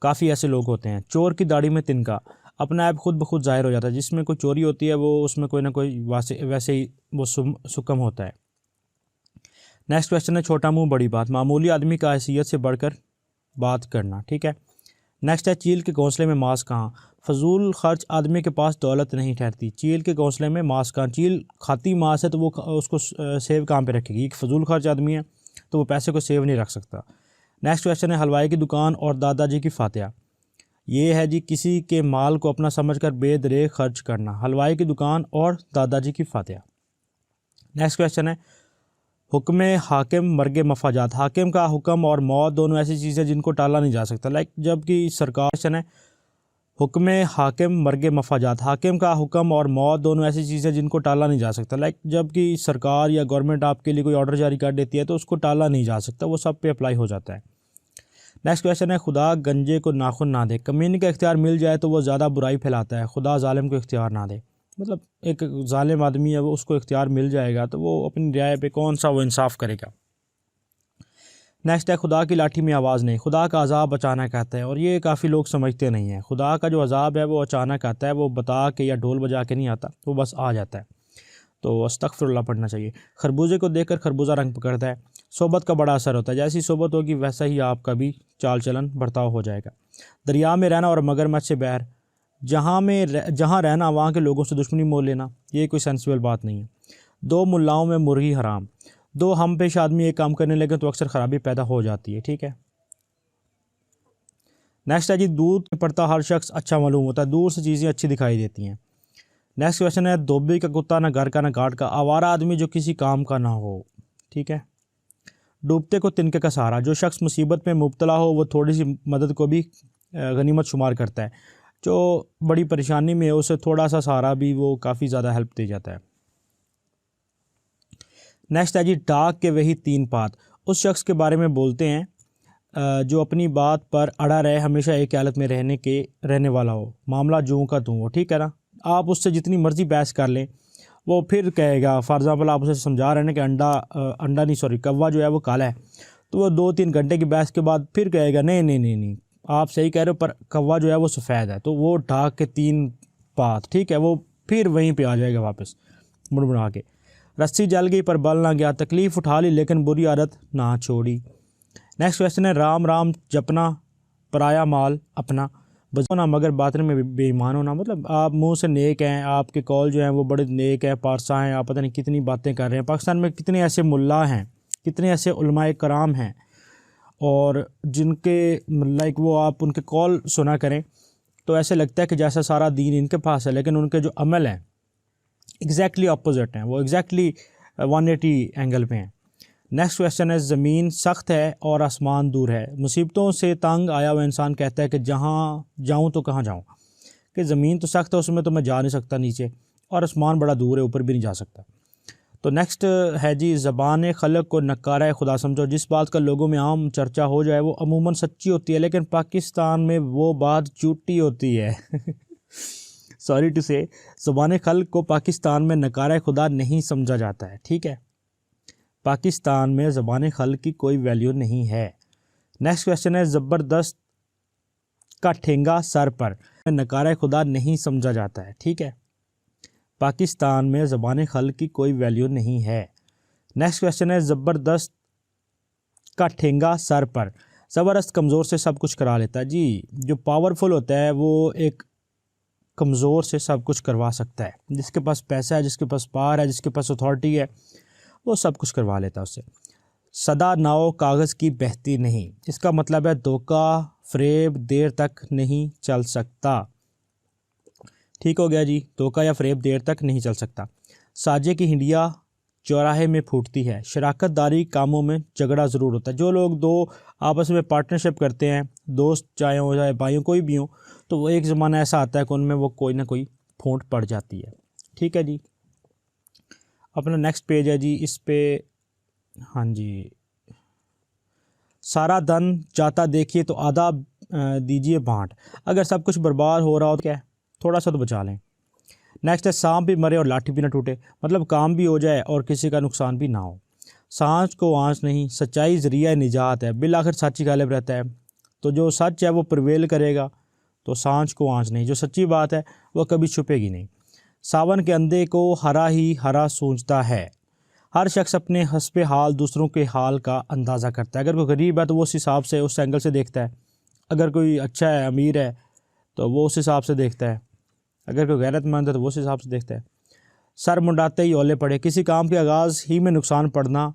काफ़ी ऐसे लोग होते हैं। चोर की दाढ़ी में तिनका, अपना ऐप खुद ब खुद ज़ाहिर हो जाता है। जिसमें कोई चोरी होती है वो उसमें कोई ना कोई वैसे ही वो सुकम होता है। नेक्स्ट क्वेश्चन है छोटा मुंह बड़ी बात, मामूली आदमी का हैसियत से बढ़कर बात करना, ठीक है। नेक्स्ट है चील के घोंसले में मांस कहाँ, फजूल खर्च आदमी के पास दौलत नहीं ठहरती। चील के घोंसले में मांस कहाँ, चील खाती मांस है तो वो उसको सेव कहाँ पे रखेगी। एक फजूल खर्च आदमी है तो वो पैसे को सेव नहीं रख सकता। नेक्स्ट क्वेश्चन है हलवाई की दुकान और दादाजी की फातिहा। ये है जी किसी के माल को अपना समझकर बेदरेग खर्च करना, हलवाई की दुकान और दादाजी की फातिहा। नेक्स्ट क्वेश्चन है हुक्म हाकिम मर्गे मफाजात, हाकिम का हुक्म और मौत दोनों ऐसी चीज़ें जिनको टाला नहीं जा सकता। लाइक जबकि सरकार है हुक्म हाकिम मर्गे मफाजात, हाकिम का हुक्म और मौत दोनों ऐसी चीज़ें जिनको टाला नहीं जा सकता। लाइक जबकि सरकार या गवर्नमेंट आपके लिए कोई ऑर्डर जारी कर देती है तो उसको टाला नहीं जा सकता, वो सब पे अप्लाई हो जाता है। नेक्स्ट क्वेश्चन है खुदा गंजे को नाखुन ना दे, कमीने का इख्तियार मिल जाए तो वो ज़्यादा बुराई फैलाता है, खुदा जालिम को इख्तियार ना दे। मतलब एक जालिम आदमी है वो, उसको इख्तियार मिल जाएगा तो वो अपनी राय पे कौन सा वो इंसाफ करेगा। नेक्स्ट है खुदा की लाठी में आवाज़ नहीं, खुदा का अजाब अचानक आता है, और ये काफ़ी लोग समझते नहीं हैं। खुदा का जो अजाब है वो अचानक आता है, वो बता के या ढोल बजा के नहीं आता, वो बस आ जाता है। तो अस्तगफिरुल्लाह पढ़ना चाहिए। खरबूजे को देखकर खरबूजा रंग पकड़ता है, सोबत का बड़ा असर होता है। जैसी सोबत होगी वैसा ही आपका भी चाल चलन बर्ताव हो जाएगा। दरिया में रहना और मगरमच्छ से बैर, जहाँ रहना वहाँ के लोगों से दुश्मनी मोल लेना, ये कोई सेंसिबल बात नहीं है। दो मुल्लाओं में मुर्गी हराम, दो हम पेश आदमी एक काम करने लगे तो अक्सर ख़राबी पैदा हो जाती है, ठीक है। नेक्स्ट है जी दूध में पड़ता हर शख्स अच्छा मालूम होता है, दूर से चीज़ें अच्छी दिखाई देती हैं। नेक्स्ट क्वेश्चन है धोबी का कुत्ता ना घर का ना घाट का, आवारा आदमी जो किसी काम का ना हो, ठीक है। डूबते को तिनके का सहारा, जो शख्स मुसीबत में मुब्तला हो वो थोड़ी सी मदद को भी गनीमत शुमार करता है। जो बड़ी परेशानी में है उसे थोड़ा सा सहारा भी वो काफ़ी ज़्यादा हेल्प दे जाता है। नेक्स्ट है जी डाक के वही तीन पात, उस शख्स के बारे में बोलते हैं जो अपनी बात पर अड़ा रहे, हमेशा एक हालत में रहने वाला हो, मामला जूं का तूं हो, ठीक है ना। आप उससे जितनी मर्ज़ी बहस कर लें वो फिर कहेगा, फॉर एग्ज़ाम्पल आप उसे समझा रहे हैं ना कि अंडा नहीं, सॉरी, कौवा जो है वो काला है, तो वो 2-3 घंटे की बहस के बाद फिर कहेगा नहीं नहीं नहीं नहीं, आप सही कह रहे हो, पर कौवा जो है वो सफ़ेद है। तो वो ढाक के 3 बात, ठीक है, वो फिर वहीं पे आ जाएगा वापस मुड़मुड़ा के। रस्सी जल गई पर बल ना गया, तकलीफ़ उठा ली लेकिन बुरी आदत ना छोड़ी। नेक्स्ट क्वेश्चन है, राम राम जपना पराया माल अपना, बजाना मगर बातिन में बेईमान होना। मतलब आप मुंह से नेक हैं, आपके कॉल जो हैं वो बड़े नेक हैं, पारसा हैं, आप पता नहीं कितनी बातें कर रहे हैं। पाकिस्तान में कितने ऐसे मुल्ला हैं, कितने ऐसे उलमाए कराम हैं, और जिनके लाइक वो आप उनके कॉल सुना करें तो ऐसे लगता है कि जैसा सारा दीन इनके पास है, लेकिन उनके जो अमल हैं एग्जैक्टली अपोजिट हैं, वो एग्जैक्टली 180 एंगल पे हैं। नेक्स्ट क्वेश्चन है, ज़मीन सख्त है और आसमान दूर है, मुसीबतों से तंग आया हुआ इंसान कहता है कि जहाँ जाऊँ तो कहाँ जाऊँ, कि ज़मीन तो सख्त है, उसमें तो मैं जा नहीं सकता नीचे, और आसमान बड़ा दूर है, ऊपर भी नहीं जा सकता। तो नेक्स्ट है जी, ज़बान खलक को नकारा खुदा समझो, जिस बात का लोगों में आम चर्चा हो जाए वो अमूमन सच्ची होती है, लेकिन पाकिस्तान में वो बात झूठी होती है। सॉरी टू से, ज़बान खलक को पाकिस्तान में नकारा खुदा नहीं समझा जाता है, ठीक है। पाकिस्तान में ज़बान खल्क की कोई वैल्यू नहीं है। नेक्स्ट क्वेश्चन है, ज़बरदस्त का ठेंगा सर पर, नकारा खुदा नहीं समझा जाता है, ठीक है। पाकिस्तान में ज़बान खल्क की कोई वैल्यू नहीं है। नेक्स्ट क्वेश्चन है, ज़बरदस्त का ठेंगा सर पर, ज़बरदस्त कमज़ोर से सब कुछ करा लेता है। जी, जो पावरफुल होता है वो एक कमज़ोर से सब कुछ करवा सकता है, जिसके पास पैसा है, जिसके पास पावर है, जिसके पास अथॉरिटी है, वो सब कुछ करवा लेता है उससे। सदा नाव कागज़ की बहती नहीं, इसका मतलब है धोखा फ़रेब देर तक नहीं चल सकता, ठीक हो गया जी, धोखा या फ़रेब देर तक नहीं चल सकता। साजे की हिंडिया चौराहे में फूटती है, शराकतदारी कामों में झगड़ा ज़रूर होता है। जो लोग दो आपस में पार्टनरशिप करते हैं, दोस्त चाहे हो चाहे भाइयों कोई भी हो, तो वो एक ज़माना ऐसा आता है कि उनमें वो कोई ना कोई फूट पड़ जाती है, ठीक है जी। अपना नेक्स्ट पेज है जी, इस पे हाँ जी, सारा धन जाता देखिए तो आधा दीजिए बांट, अगर सब कुछ बर्बाद हो रहा हो तो क्या है, थोड़ा सा तो बचा लें। नेक्स्ट है, सांप भी मरे और लाठी भी ना टूटे, मतलब काम भी हो जाए और किसी का नुकसान भी ना हो। सांच को आँच नहीं, सच्चाई ज़रिया निजात है, बिल आखिर सच ही गालिब रहता है, तो जो सच है वो प्रिवेल करेगा, तो सांच को आँच नहीं, जो सच्ची बात है वो कभी छुपेगी नहीं। सावन के अंधे को हरा ही हरा सूझता है, हर शख्स अपने हस्बे हाल दूसरों के हाल का अंदाज़ा करता है। अगर कोई गरीब है तो वो उस हिसाब से, उस एंगल से देखता है, अगर कोई अच्छा है, अमीर है, तो वो उस हिसाब से देखता है, अगर कोई गैरतमंद है तो वो उस हिसाब से देखता है। सर मुंडाते ही ओले पड़े, किसी काम के आगाज़ ही में नुकसान पड़ना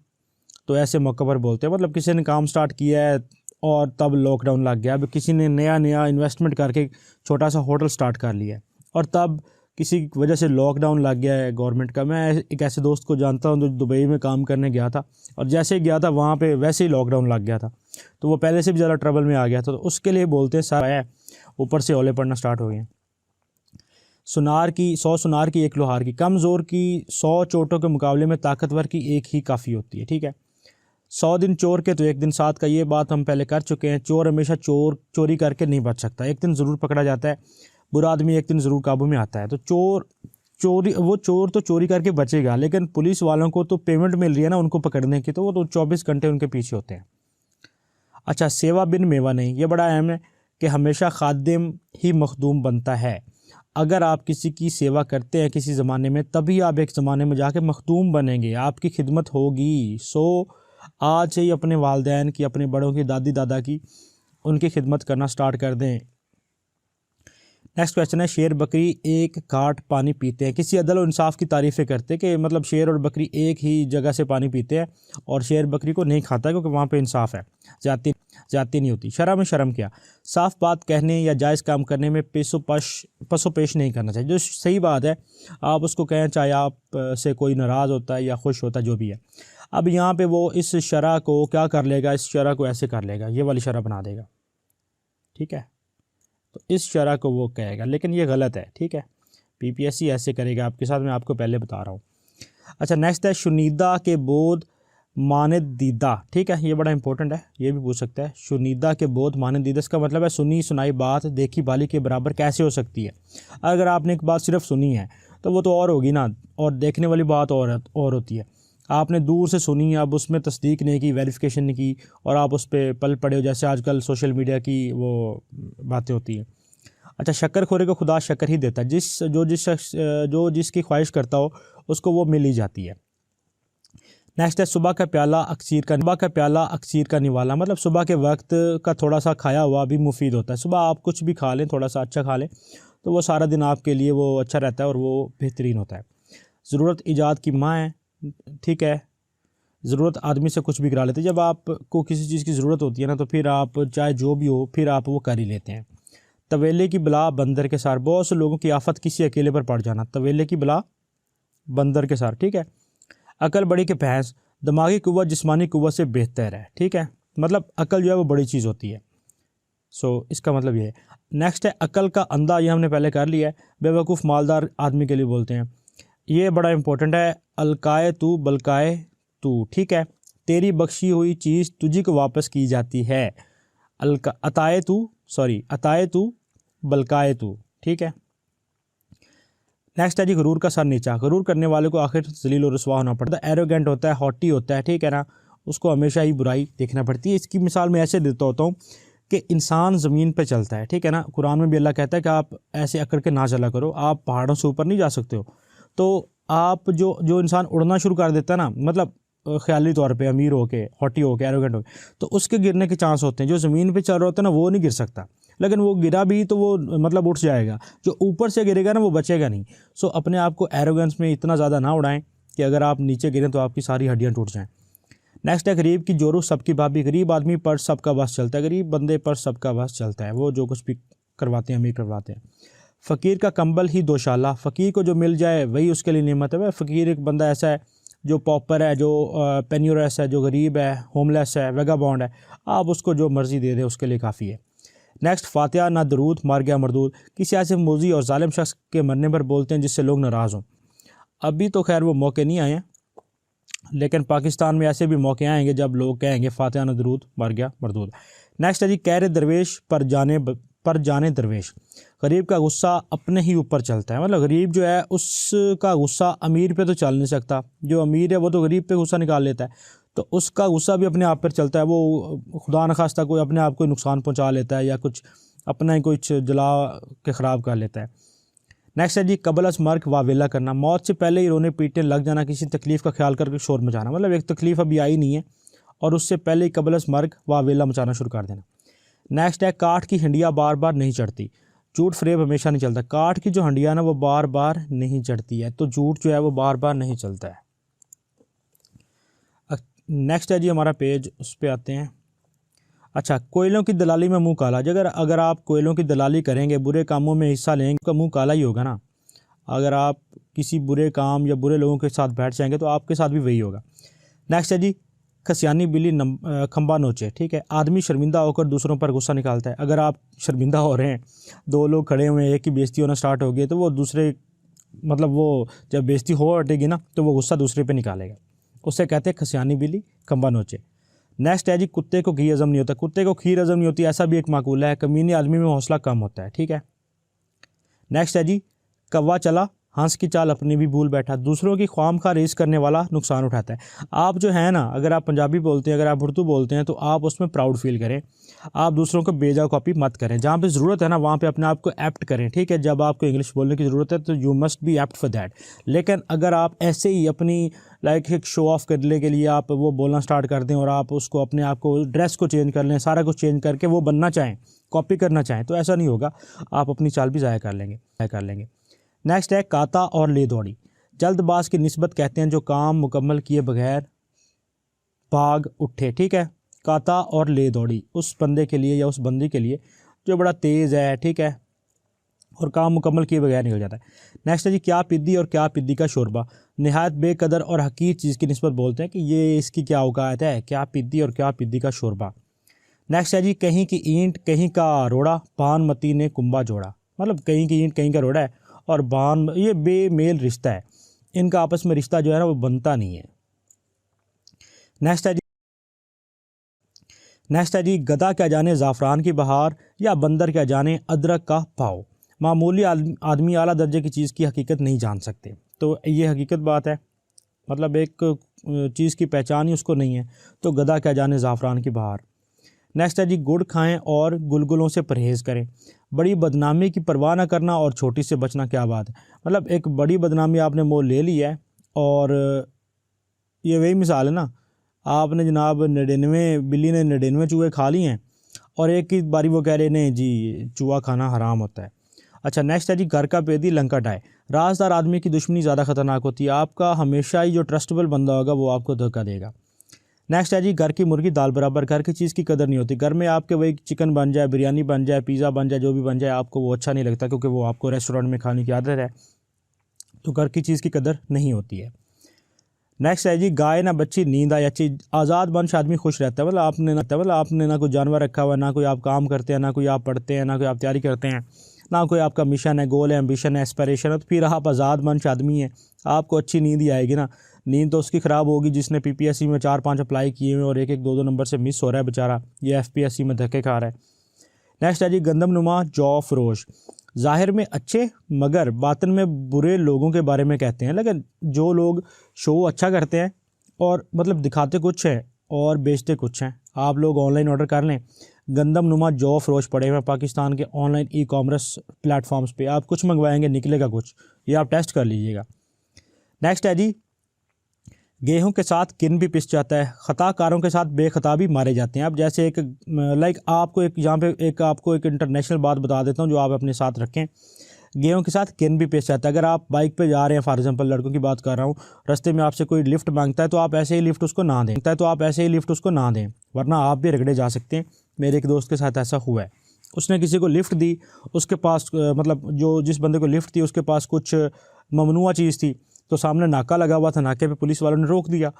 तो ऐसे मौक़े पर बोलते हैं। मतलब किसी ने काम स्टार्ट किया है और तब लॉकडाउन लग गया, अब किसी ने नया इन्वेस्टमेंट करके छोटा सा होटल स्टार्ट कर लिया है और तब किसी वजह से लॉकडाउन लग गया है गवर्नमेंट का। मैं एक ऐसे दोस्त को जानता हूँ जो दुबई में काम करने गया था, और जैसे ही गया था वहाँ पे वैसे ही लॉकडाउन लग गया था, तो वो पहले से भी ज़्यादा ट्रबल में आ गया था। तो उसके लिए बोलते हैं सर है, ऊपर से ओले पड़ना स्टार्ट हो गए। 100 सुनार की एक लोहार की, कमज़ोर की 100 चोटों के मुकाबले में ताकतवर की एक ही काफ़ी होती है, ठीक है। 100 दिन चोर के तो एक दिन साथ का, ये बात हम पहले कर चुके हैं। चोर हमेशा चोरी करके नहीं बच सकता, एक दिन ज़रूर पकड़ा जाता है, बुरा आदमी एक दिन ज़रूर काबू में आता है। तो चोर तो चोरी करके बचेगा, लेकिन पुलिस वालों को तो पेमेंट मिल रही है ना उनको पकड़ने की, तो वो तो 24 घंटे उनके पीछे होते हैं। अच्छा, सेवा बिन मेवा नहीं, ये बड़ा अहम है कि हमेशा खादिम ही मखदूम बनता है। अगर आप किसी की सेवा करते हैं किसी ज़माने में, तभी आप एक ज़माने में जाके मखदूम बनेंगे, आपकी खिदमत होगी। सो आज से ही अपने वालिदैन की, अपने बड़ों की, दादी दादा की, उनकी खिदमत करना स्टार्ट कर दें। नेक्स्ट क्वेश्चन है, शेर बकरी एक घाट पानी पीते हैं, किसी अदल और इंसाफ की तारीफ़ें करते हैं कि मतलब शेर और बकरी एक ही जगह से पानी पीते हैं और शेर बकरी को नहीं खाता क्योंकि वहाँ पे इंसाफ है, ज़्यादती नहीं होती। शर्म है, शर्म क्या, साफ़ बात कहने या जायज़ काम करने में पसोपेश नहीं करना चाहिए। जो सही बात है आप उसको कहें, चाहे आप से कोई नाराज़ होता है या खुश होता है, जो भी है। अब यहाँ पे वो इस शरह को क्या कर लेगा, इस शरह को ऐसे कर लेगा, ये वाली शरह बना देगा, ठीक है। तो इस शरह को वो कहेगा, लेकिन ये गलत है, ठीक है। पीपीएससी ऐसे करेगा आपके साथ, मैं आपको पहले बता रहा हूँ। अच्छा, नेक्स्ट है, शुनीदा के बोध माने दीदा, ठीक है, ये बड़ा इंपॉर्टेंट है, ये भी पूछ सकता है। शुनीदा के बोध माने दीदा, इसका मतलब है सुनी सुनाई बात देखी भाली के बराबर कैसे हो सकती है। अगर आपने एक बात सिर्फ सुनी है तो वो तो और होगी ना, और देखने वाली बात और होती है। आपने दूर से सुनी, अब उसमें तस्दीक नहीं की, वेरिफिकेशन नहीं की, और आप उस पर पल पड़े हो, जैसे आजकल सोशल मीडिया की वो बातें होती हैं। अच्छा, शक्कर खोरे को खुदा शक्कर ही देता है, जिस शख्स जो जिसकी ख्वाहिश करता हो उसको वो मिल ही जाती है। नेक्स्ट है सुबह का प्याला अक्सीर का निवाला, मतलब सुबह के वक्त का थोड़ा सा खाया हुआ भी मुफीद होता है। सुबह आप कुछ भी खा लें, थोड़ा सा अच्छा खा लें, तो वो सारा दिन आपके लिए वो अच्छा रहता है और वो बेहतरीन होता है। ज़रूरत ईजाद की माँ है, ठीक है। ज़रूरत आदमी से कुछ भी करा लेते हैं। जब आपको किसी चीज़ की ज़रूरत होती है ना, तो फिर आप चाहे जो भी हो, फिर आप वो कर ही लेते हैं। तवेले की बला बंदर के सार, बहुत से लोगों की आफत किसी अकेले पर पड़ जाना। तवेले की बला बंदर के सार, ठीक है। अकल बड़ी के भैंस, दिमागी कुव्वत जिस्मानी कुव्वत से बेहतर है, ठीक है। मतलब अकल जो है वो बड़ी चीज़ होती है। इसका मतलब ये है। नेक्स्ट है अकल का अंधा, ये हमने पहले कर लिया है। बेवकूफ़ मालदार आदमी के लिए बोलते हैं, ये बड़ा इंपॉर्टेंट है। अलकाए तू बलकाए तू, ठीक है। तेरी बख्शी हुई चीज़ तुझी को वापस की जाती है। अताए तू बलकाए तू, ठीक है। नेक्स्ट है जी गरूर का सर नीचा, गरूर करने वाले को आखिर जलील और रुसवा होना पड़ता है। एरोगेंट होता है, हॉटी होता है, ठीक है ना, उसको हमेशा ही बुराई देखना पड़ती है। इसकी मिसाल मैं ऐसे देता होता हूँ कि इंसान ज़मीन पे चलता है, ठीक है ना। कुरान में भी अल्लाह कहता है कि आप ऐसे अकड़ के ना चला करो, आप पहाड़ों से ऊपर नहीं जा सकते हो। तो आप जो इंसान उड़ना शुरू कर देता है ना, मतलब ख्याली तौर पे अमीर होके, हॉटी होके, एरोगेंट होके, तो उसके गिरने के चांस होते हैं। जो ज़मीन पे चल रहा होता है ना, वो नहीं गिर सकता, लेकिन वो गिरा भी तो वो मतलब उठ जाएगा। जो ऊपर से गिरेगा ना, वो बचेगा नहीं। अपने आप को एरोगेंस में इतना ज़्यादा ना उड़ाएं कि अगर आप नीचे गिरें तो आपकी सारी हड्डियाँ टूट जाएँ। नेक्स्ट है गरीब की जोरू सबकी भाभी, गरीब आदमी पर सबका बस चलता है, गरीब बंदे पर सबका बस चलता है, वो जो कुछ भी करवाते हैं अमीर करवाते हैं। फ़कीर का कंबल ही दोशाला, फ़कीर को जो मिल जाए वही उसके लिए नेमत है। वह फ़कीर एक बंदा ऐसा है जो पॉपर है, जो पेन्यूरस है, जो गरीब है, होमलेस है, वेगाबॉन्ड है, आप उसको जो मर्ज़ी दे दें उसके लिए काफ़ी है। नेक्स्ट फातिहा ना दरूद मार गया मरदूद, किसी ऐसे मोजी और जालिम शख्स के मरने पर बोलते हैं जिससे लोग नाराज़ हों। अभी तो खैर वो मौके नहीं आए हैं, लेकिन पाकिस्तान में ऐसे भी मौके आएंगे जब लोग कहेंगे फातिहा ना दरूद मार गया मरदूद। नेक्स्ट है जी कहरे दरवेश पर जाने दरवेश, गरीब का गुस्सा अपने ही ऊपर चलता है। मतलब गरीब जो है उसका गुस्सा अमीर पे तो चल नहीं सकता, जो अमीर है वो तो गरीब पे गुस्सा निकाल लेता है, तो उसका गुस्सा भी अपने आप पर चलता है। वो खुदा न खास्ता कोई अपने आप को नुकसान पहुंचा लेता है या कुछ अपना ही कुछ जला के ख़राब कर लेता है। नेक्स्ट है जी कबल मर्क वावेला करना, मौत से पहले ही रोने पीटने लग जाना, किसी तकलीफ़ का ख्याल करके शोर मचाना। मतलब एक तकलीफ़ अभी आई नहीं है और उससे पहले ही कबल मर्क वावेला मचाना शुरू कर देना। नेक्स्ट है काठ की हंडिया बार बार नहीं चढ़ती, झूठ फ्रेब हमेशा नहीं चलता। काठ की जो हंडिया ना वो बार बार नहीं चढ़ती है, तो झूठ जो है वो बार बार नहीं चलता है। नेक्स्ट है जी हमारा पेज, उस पर आते हैं। अच्छा, कोयलों की दलाली में मुंह काला, अगर आप कोयलों की दलाली करेंगे, बुरे कामों में हिस्सा लेंगे, तो मुंह काला ही होगा ना। अगर आप किसी बुरे काम या बुरे लोगों के साथ बैठ जाएंगे तो आपके साथ भी वही होगा। नेक्स्ट है जी खसियानी बिल्ली खंबा नोचे, ठीक है। आदमी शर्मिंदा होकर दूसरों पर गुस्सा निकालता है। अगर आप शर्मिंदा हो रहे हैं, दो लोग खड़े हुए हैं, एक की बेइज्जती होना स्टार्ट हो गई, तो वो दूसरे मतलब वो जब बेइज्जती हो हटेगी ना, तो वो गुस्सा दूसरे पे निकालेगा। उससे कहते हैं खसियानी बिल्ली खंबा नोचे। नेक्स्ट है जी कुत्ते को घी हजम नहीं होता, कुत्ते को खीर हजम नहीं होती, ऐसा भी एक माकूल है। कमीने आदमी में हौसला कम होता है, ठीक है। नेक्स्ट है जी कौवा चला हंस की चाल अपनी भी भूल बैठा, दूसरों की ख्वामखा रेस करने वाला नुकसान उठाता है। आप जो है ना, अगर आप पंजाबी बोलते हैं, अगर आप उर्दू बोलते हैं, तो आप उसमें प्राउड फील करें। आप दूसरों को बेजा कॉपी मत करें, जहाँ पे ज़रूरत है ना वहाँ पे अपने आप को एप्ट करें, ठीक है। जब आपको इंग्लिश बोलने की ज़रूरत है तो you must be apt for that. लेकिन अगर आप ऐसे ही अपनी एक शो ऑफ करने के लिए आप वो बोलना स्टार्ट कर दें और आप उसको अपने आप को ड्रेस को चेंज कर लें, सारा कुछ चेंज करके वो बनना चाहें, कॉपी करना चाहें, तो ऐसा नहीं होगा, आप अपनी चाल भी ज़ाया कर लेंगे। नेक्स्ट है काता और ले दौड़ी, जल्दबाज की निस्बत कहते हैं जो काम मुकम्मल किए बगैर भाग उठे, ठीक है। काता और ले दौड़ी उस बंदे के लिए या उस बंदी के लिए जो बड़ा तेज़ है, ठीक है, और काम मुकम्मल किए बगैर निकल जाता है। नेक्स्ट है जी क्या पिद्दी और क्या पिद्दी का शोरबा, नहायत बेकदर और हकीर चीज़ की निस्बत बोलते हैं कि ये इसकी क्या औकात है, क्या पिद्दी और क्या पिद्दी का शोरबा। नेक्स्ट है जी कहीं की ईंट कहीं का रोड़ा, भानमती ने कुंबा जोड़ा। मतलब कहीं की ईंट कहीं का रोड़ा है और बान, ये बेमेल रिश्ता है, इनका आपस में रिश्ता जो है ना वो बनता नहीं है। नेक्स्ट है जी गधा क्या जाने ज़ाफ़रान की बहार या बंदर क्या जाने अदरक का भाव। मामूली आदमी आला दर्जे की चीज़ की हकीकत नहीं जान सकते। तो ये हकीकत बात है, मतलब एक चीज़ की पहचान ही उसको नहीं है तो गधा क्या जाने ज़ाफ़रान की बहार। नेक्स्ट है जी, गुड़ खाएं और गुलगुलों से परहेज़ करें। बड़ी बदनामी की परवाह ना करना और छोटी से बचना, क्या बात है। मतलब एक बड़ी बदनामी आपने मोल ले ली है, और ये वही मिसाल है ना, आपने जनाब 99 बिल्ली ने 99 चूहे खा लिए हैं और एक ही बारी वो कह रहे नहीं जी चूहा खाना हराम होता है। अच्छा, नेक्स्ट है जी, घर का पेदी लंका ढाए। राजदार आदमी की दुश्मनी ज़्यादा ख़तरनाक होती है। आपका हमेशा ही जो ट्रस्टेबल बंदा होगा वो आपको धोखा देगा। नेक्स्ट है जी, घर की मुर्गी दाल बराबर। घर की चीज़ की कदर नहीं होती। घर में आपके वही चिकन बन जाए, बिरयानी बन जाए, पिज़्ज़ा बन जाए, जो भी बन जाए, आपको वो अच्छा नहीं लगता क्योंकि वो आपको रेस्टोरेंट में खाने की आदत है, तो घर की चीज़ की कदर नहीं होती है। नेक्स्ट है जी, गाय ना बच्ची नींद आए अच्छी। आज़ाद वंश आदमी खुश रहता है। मतलब आपने ना कोई जानवर रखा हुआ है, ना कोई आप काम करते हैं, ना कोई आप पढ़ते हैं, ना कोई आप तैयारी करते हैं, ना कोई आपका मिशन है, गोल है, एम्बिशन है, एस्पिरेशन है, तो फिर आप आज़ाद वंश आदमी हैं, आपको अच्छी नींद ही आएगी ना। नींद तो उसकी ख़राब होगी जिसने PPSC में 4-5 अप्लाई किए हुए और एक 2-2 नंबर से मिस हो रहा है बेचारा, ये FPSC में धक्के खा रहा है। नेक्स्ट है जी, गंदम नुमा जौ फरोश। ज़ाहिर में अच्छे मगर बातिन में बुरे लोगों के बारे में कहते हैं। लेकिन जो लोग शो अच्छा करते हैं और मतलब दिखाते कुछ हैं और बेचते कुछ हैं, आप लोग ऑनलाइन ऑर्डर कर लें, गंदम नुमा जौ फरोश पड़े हुए पाकिस्तान के ऑनलाइन ई-कॉमर्स प्लेटफॉर्म्स पे। आप कुछ मंगवाएंगे निकलेगा कुछ, ये आप टेस्ट कर लीजिएगा। नेक्स्ट है जी, गेहूं के साथ किन भी पिस जाता है। ख़ताकारों के साथ बेखता भी मारे जाते हैं। अब जैसे एक आपको एक यहाँ पे एक आपको एक इंटरनेशनल बात बता देता हूँ जो आप अपने साथ रखें। गेहूं के साथ किन भी पिस जाता है। अगर आप बाइक पे जा रहे हैं, फॉर एग्जांपल लड़कों की बात कर रहा हूँ, रास्ते में आपसे कोई लिफ्ट मांगता है तो आप ऐसे ही लिफ्ट उसको ना दें, वरना आप भी रगड़े जा सकते हैं। मेरे एक दोस्त के साथ ऐसा हुआ है, उसने किसी को लिफ्ट दी, उसके पास मतलब जो जिस बंदे को लिफ्ट थी उसके पास कुछ ममनुआ चीज़ थी, तो सामने नाका लगा हुआ था, नाके पे पुलिस वालों ने रोक दिया।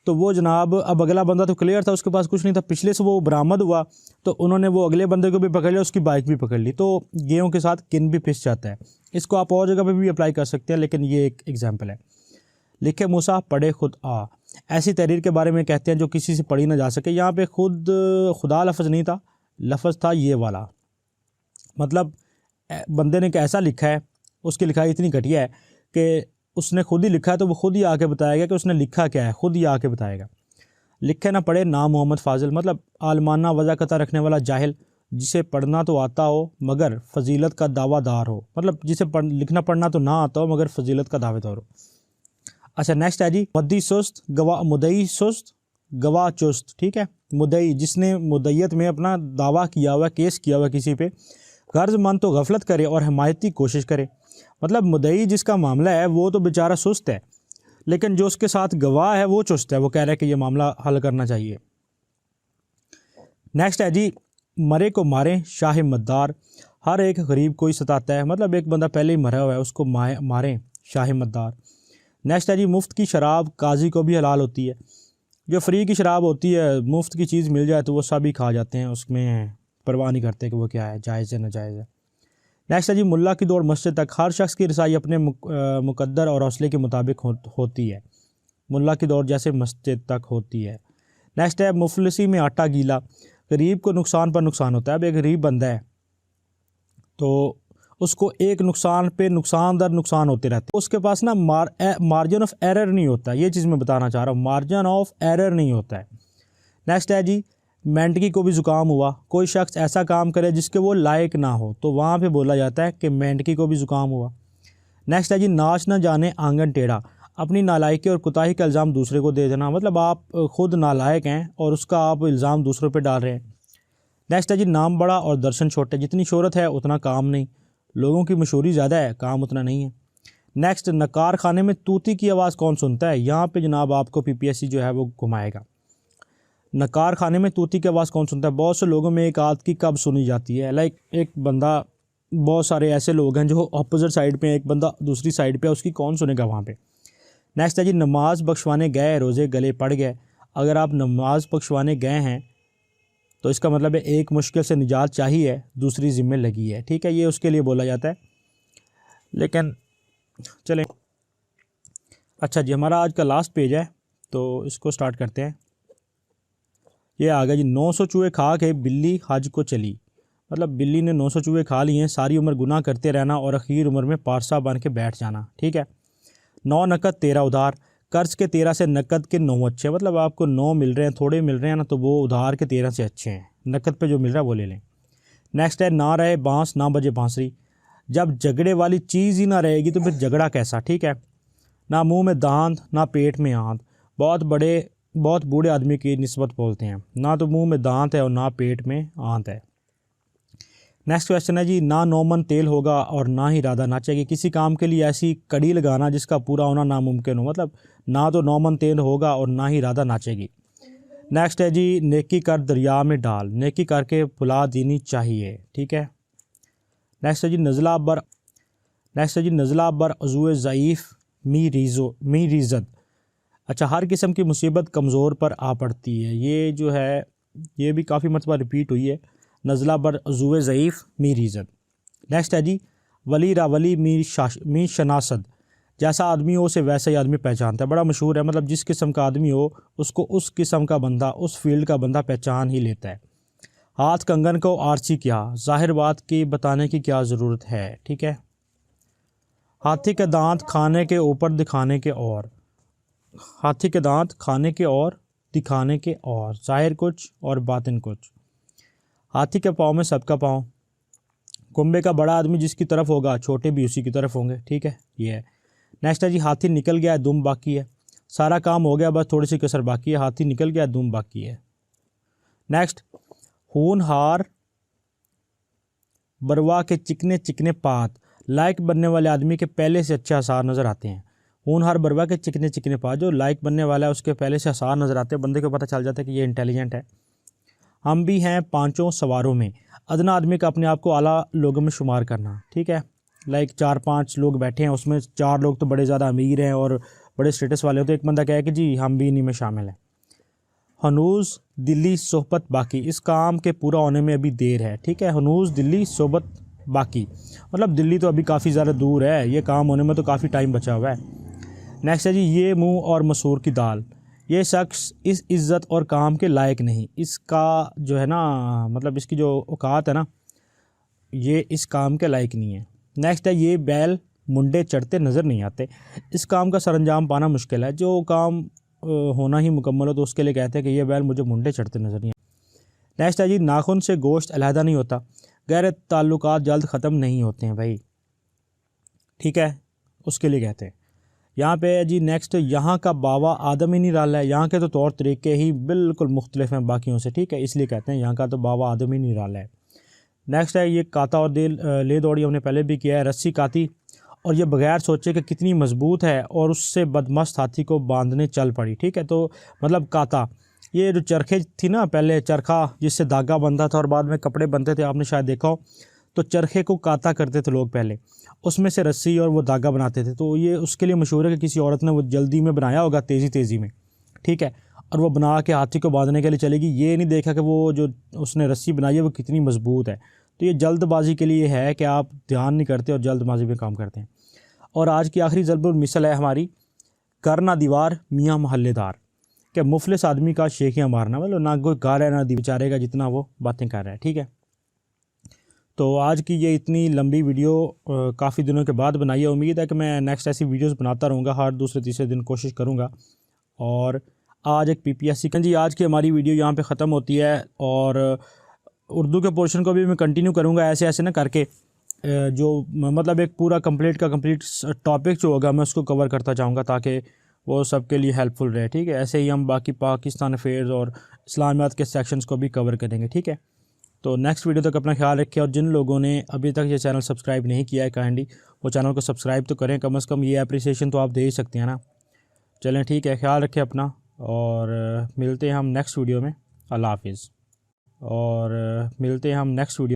तो वो जनाब, अब अगला बंदा तो क्लियर था, उसके पास कुछ नहीं था, पिछले से वो बरामद हुआ, तो उन्होंने वो अगले बंदे को भी पकड़ लिया, उसकी बाइक भी पकड़ ली। तो गेहूं के साथ किन भी पिस जाता है। इसको आप और जगह पे भी अप्लाई कर सकते हैं, लेकिन ये एक एग्जाम्पल है। लिखे मूसा पढ़े खुद आ। ऐसी तहरीर के बारे में कहते हैं जो किसी से पढ़ी ना जा सके। यहाँ पे खुद खुदा लफ्ज़ नहीं था, लफ्ज़ था ये वाला। मतलब बंदे ने ऐसा लिखा है, उसकी लिखाई इतनी घटिया है कि उसने खुद ही लिखा है, तो वो खुद ही आके बताएगा कि उसने लिखा क्या है, खुद ही आके बताएगा। लिखे ना पढ़े ना मोहम्मद फाजिल। मतलब आलमाना वज़ाकता रखने वाला जाहिल, जिसे पढ़ना तो आता हो मगर फजीलत का दावादार हो। मतलब जिसे लिखना पढ़ना तो ना आता हो मगर फजीलत का दावेदार हो। अच्छा, नेक्स्ट है जी, मुदई सुस्त गवाह चुस्त। ठीक है, मुदई जिसने मुदय्यत में अपना दावा किया हुआ, केस किया हुआ किसी पे, गर्जमंद तो गफलत करे और हिमायती कोशिश करे। मतलब मुदई जिसका मामला है वो तो बेचारा सुस्त है, लेकिन जो उसके साथ गवाह है वो चुस्त है, वो कह रहा है कि ये मामला हल करना चाहिए। नेक्स्ट है जी, मरे को मारें शाह हिम्मतदार। हर एक गरीब कोई सताता है। मतलब एक बंदा पहले ही मरा हुआ है, उसको मारें शाह हिम्मतदार। नेक्स्ट है जी, मुफ्त की शराब काजी को भी हलाल होती है। जो फ्री की शराब होती है, मुफ्त की चीज़ मिल जाए तो वो सभी खा जाते हैं, उसमें परवाह नहीं करते कि वो क्या है, जायज़ है नाजायज़ है। नेक्स्ट है जी, मुल्ला की दौड़ मस्जिद तक। हर शख्स की रसाई अपने मुकद्दर और हौसले के मुताबिक होती है। मुल्ला की दौड़ जैसे मस्जिद तक होती है। नेक्स्ट है, मुफलिसी में आटा गीला। गरीब को नुकसान पर नुकसान होता है। अब एक गरीब बंदा है तो उसको एक नुकसान पे नुकसान दर नुकसान होते रहते हैं। उसके पास ना मार्जिन ऑफ एरर नहीं होता। ये चीज़ मैं बताना चाह रहा हूँ, मार्जिन ऑफ एरर नहीं होता है। नेक्स्ट है जी, मेंढकी को भी ज़ुकाम हुआ। कोई शख्स ऐसा काम करे जिसके वो लायक ना हो तो वहाँ पे बोला जाता है कि मेंढकी को भी ज़ुकाम हुआ। नेक्स्ट है जी, नाच न जाने आंगन टेढ़ा। अपनी नालायकी और कोताही का इल्ज़ाम दूसरे को दे देना। मतलब आप खुद नालायक हैं और उसका आप इल्ज़ाम दूसरों पे डाल रहे हैं। नेक्स्ट है जी, नाम बड़ा और दर्शन छोटे। जितनी शोहरत है उतना काम नहीं। लोगों की मशहूरी ज़्यादा है, काम उतना नहीं है। नेक्स्ट, नकार खाने में तूती की आवाज़ कौन सुनता है। यहाँ पे जनाब आपको PPSC जो है वो घुमाएगा। नकार खाने में तूती की आवाज़ कौन सुनता है। बहुत से लोगों में एक आदत की कब सुनी जाती है। लाइक एक बंदा, बहुत सारे ऐसे लोग हैं जो अपोजिट साइड पे, एक बंदा दूसरी साइड पे, उसकी कौन सुनेगा वहाँ पे। नेक्स्ट है जी, नमाज बख्शवाने गए रोज़े गले पड़ गए। अगर आप नमाज बख्शवाने गए हैं तो इसका मतलब है एक मुश्किल से निजात चाहिए, दूसरी ज़िम्मे लगी है। ठीक है, ये उसके लिए बोला जाता है। लेकिन चलें, अच्छा जी, हमारा आज का लास्ट पेज है तो इसको स्टार्ट करते हैं। ये आ गया जी, 900 चूहे खा के बिल्ली हज को चली। मतलब बिल्ली ने 900 चूहे खा लिए हैं, सारी उम्र गुनाह करते रहना और आखिर उम्र में पारसा बन के बैठ जाना। ठीक है। 9 नकद 13 उधार, कर्ज के 13 से नकद के 9 अच्छे हैं। मतलब आपको 9 मिल रहे हैं, थोड़े मिल रहे हैं ना, तो वो उधार के 13 से अच्छे हैं, नकद पे जो मिल रहा है वो ले लें। नेक्स्ट है ना रहे बांस ना बजे बांसुरी। जब झगड़े वाली चीज़ ही ना रहेगी तो फिर झगड़ा कैसा। ठीक है। ना मुंह में दांत ना पेट में आंत, बहुत बूढ़े आदमी की निस्बत बोलते हैं। ना तो मुंह में दांत है और ना पेट में आंत है। नेक्स्ट क्वेश्चन है जी, ना 9 मन तेल होगा और ना ही राधा नाचेगी। किसी काम के लिए ऐसी कड़ी लगाना जिसका पूरा होना नामुमकिन हो। मतलब ना तो 9 मन तेल होगा और ना ही राधा नाचेगी। नेक्स्ट है जी, नेकी कर दरिया में डाल, नेकी करके भुला देनी चाहिए। ठीक है। नेक्स्ट है जी, नज़ला बर अज़ुए ज़ईफ़ मी रीज़त। अच्छा, हर किस्म की मुसीबत कमज़ोर पर आ पड़ती है। ये जो है ये भी काफ़ी मरतबा रिपीट हुई है, नज़ला बर अज़ुए ज़ईफ़ मी रीज़त। नेक्स्ट है जी, वली रावली मी शनासद। जैसा आदमी हो उसे वैसा ही आदमी पहचानता है। बड़ा मशहूर है। मतलब जिस किस्म का आदमी हो उसको उस किस्म का बंदा, उस फील्ड का बंदा पहचान ही लेता है। हाथ कंगन को आरसी क्या, ज़ाहिर बात की बताने की क्या ज़रूरत है। ठीक है। हाथी के दांत खाने के ऊपर दिखाने के और, हाथी के दांत खाने के और दिखाने के और, ज़ाहिर कुछ और बातिन कुछ। हाथी के पाँव में सबका पाँव, कुंबे का बड़ा आदमी जिसकी तरफ होगा छोटे भी उसी की तरफ होंगे। ठीक है, ये है। नेक्स्ट है जी, हाथी निकल गया है दुम बाकी है। सारा काम हो गया, बस थोड़ी सी कसर बाकी है। हाथी निकल गया दुम बाकी है। नेक्स्ट, होनहार बरवा के चिकने चिकने पात, लायक बनने वाले आदमी के पहले से अच्छे आसार नज़र आते हैं। होनहार बरवा के चिकने चिकने पात, जो लायक बनने वाला है उसके पहले से आसार नज़र आते हैं, बंदे को पता चल जाता है कि ये इंटेलिजेंट है। हम भी हैं पांचों सवारों में, अदना आदमी का अपने आप को आला लोगों में शुमार करना। ठीक है। लाइक 4-5 लोग बैठे हैं, उसमें 4 लोग तो बड़े ज़्यादा अमीर हैं और बड़े स्टेटस वाले होते हैं, एक बंदा कहे कि जी हम भी इन्हीं में शामिल हैं। हनूज़ दिल्ली सोहबत बाकी, इस काम के पूरा होने में अभी देर है। ठीक है। हनूज़ दिल्ली सोहबत बाकी, मतलब दिल्ली तो अभी काफ़ी ज़्यादा दूर है, ये काम होने में तो काफ़ी टाइम बचा हुआ है। नेक्स्ट है जी, ये मुंह और मसूर की दाल, ये शख्स इस इज़्ज़त और काम के लायक नहीं। इसका जो है ना, मतलब इसकी जो औकात है ना, ये इस काम के लायक नहीं है। नेक्स्ट है, ये बैल मुंडे चढ़ते नज़र नहीं आते, इस काम का सरंजाम पाना मुश्किल है। जो काम होना ही मुकम्मल हो तो उसके लिए कहते हैं कि ये बैल मुझे मुंडे चढ़ते नज़र नहीं आते। नेक्स्ट है जी, नाखून से गोश्त अलहदा नहीं होता, गैर ताल्लुकात जल्द ख़त्म नहीं होते हैं भाई। ठीक है, उसके लिए कहते हैं। यहाँ पे है जी नेक्स्ट, यहाँ का बावा आदम ही निराला है, यहाँ के तो तौर तरीके ही बिल्कुल मुख्तलिफ हैं बाकियों से। ठीक है, इसलिए कहते हैं यहाँ का तो बावा आदम ही निराला है। नेक्स्ट है, ये काता और ले दौड़ी हमने पहले भी किया है। रस्सी काती और ये बगैर सोचे कि कितनी मजबूत है और उससे बदमस्त हाथी को बांधने चल पड़ी। ठीक है, तो मतलब काता, ये जो चरखे थी ना, पहले चरखा जिससे धागा बनता था और बाद में कपड़े बनते थे, आपने शायद देखा हो, तो चरखे को काता करते थे लोग पहले, उसमें से रस्सी और वो धागा बनाते थे। तो ये उसके लिए मशहूर है कि किसी औरत ने वो जल्दी में बनाया होगा, तेज़ी में। ठीक है, और वो बना के हाथी को बांधने के लिए चलेगी, ये नहीं देखा कि वो जो उसने रस्सी बनाई है वो कितनी मजबूत है। तो ये जल्दबाजी के लिए है कि आप ध्यान नहीं करते और जल्दबाजी में काम करते हैं। और आज की आखिरी ज़रबुल मिसल है हमारी, करना दीवार मियाँ मोहल्लेदार, कि मुफलिस आदमी का शेखियाँ मारना, मतलब ना कोई कार है ना बेचारे का जितना वो बातें कर रहा है। ठीक है, तो आज की ये इतनी लंबी वीडियो काफ़ी दिनों के बाद बनाई है। उम्मीद है कि मैं नेक्स्ट ऐसी वीडियोस बनाता रहूँगा, हर दूसरे तीसरे दिन कोशिश करूँगा। और आज एक PPSC जी, आज की हमारी वीडियो यहाँ पे ख़त्म होती है। और उर्दू के पोर्शन को भी मैं कंटिन्यू करूँगा ऐसे ऐसे ना करके, जो मतलब एक पूरा कंप्लीट टॉपिक जो होगा मैं उसको कवर करता जाऊँगा ताकि वो सबके लिए हेल्पफुल रहे। ठीक है, ऐसे ही हम बाकी पाकिस्तान अफेयर्स और इस्लामियात के सेक्शंस को भी कवर करेंगे। ठीक है, तो नेक्स्ट वीडियो तक अपना ख्याल रखें। और जिन लोगों ने अभी तक ये चैनल सब्सक्राइब नहीं किया है, काइंडली वो चैनल को सब्सक्राइब तो करें, कम से कम ये अप्रिसिएशन तो आप दे ही सकते हैं ना। चलें, ठीक है, ख्याल रखें अपना और मिलते हैं हम नेक्स्ट वीडियो में। अल्लाह हाफिज़। और मिलते हैं हम नेक्स्ट वीडियो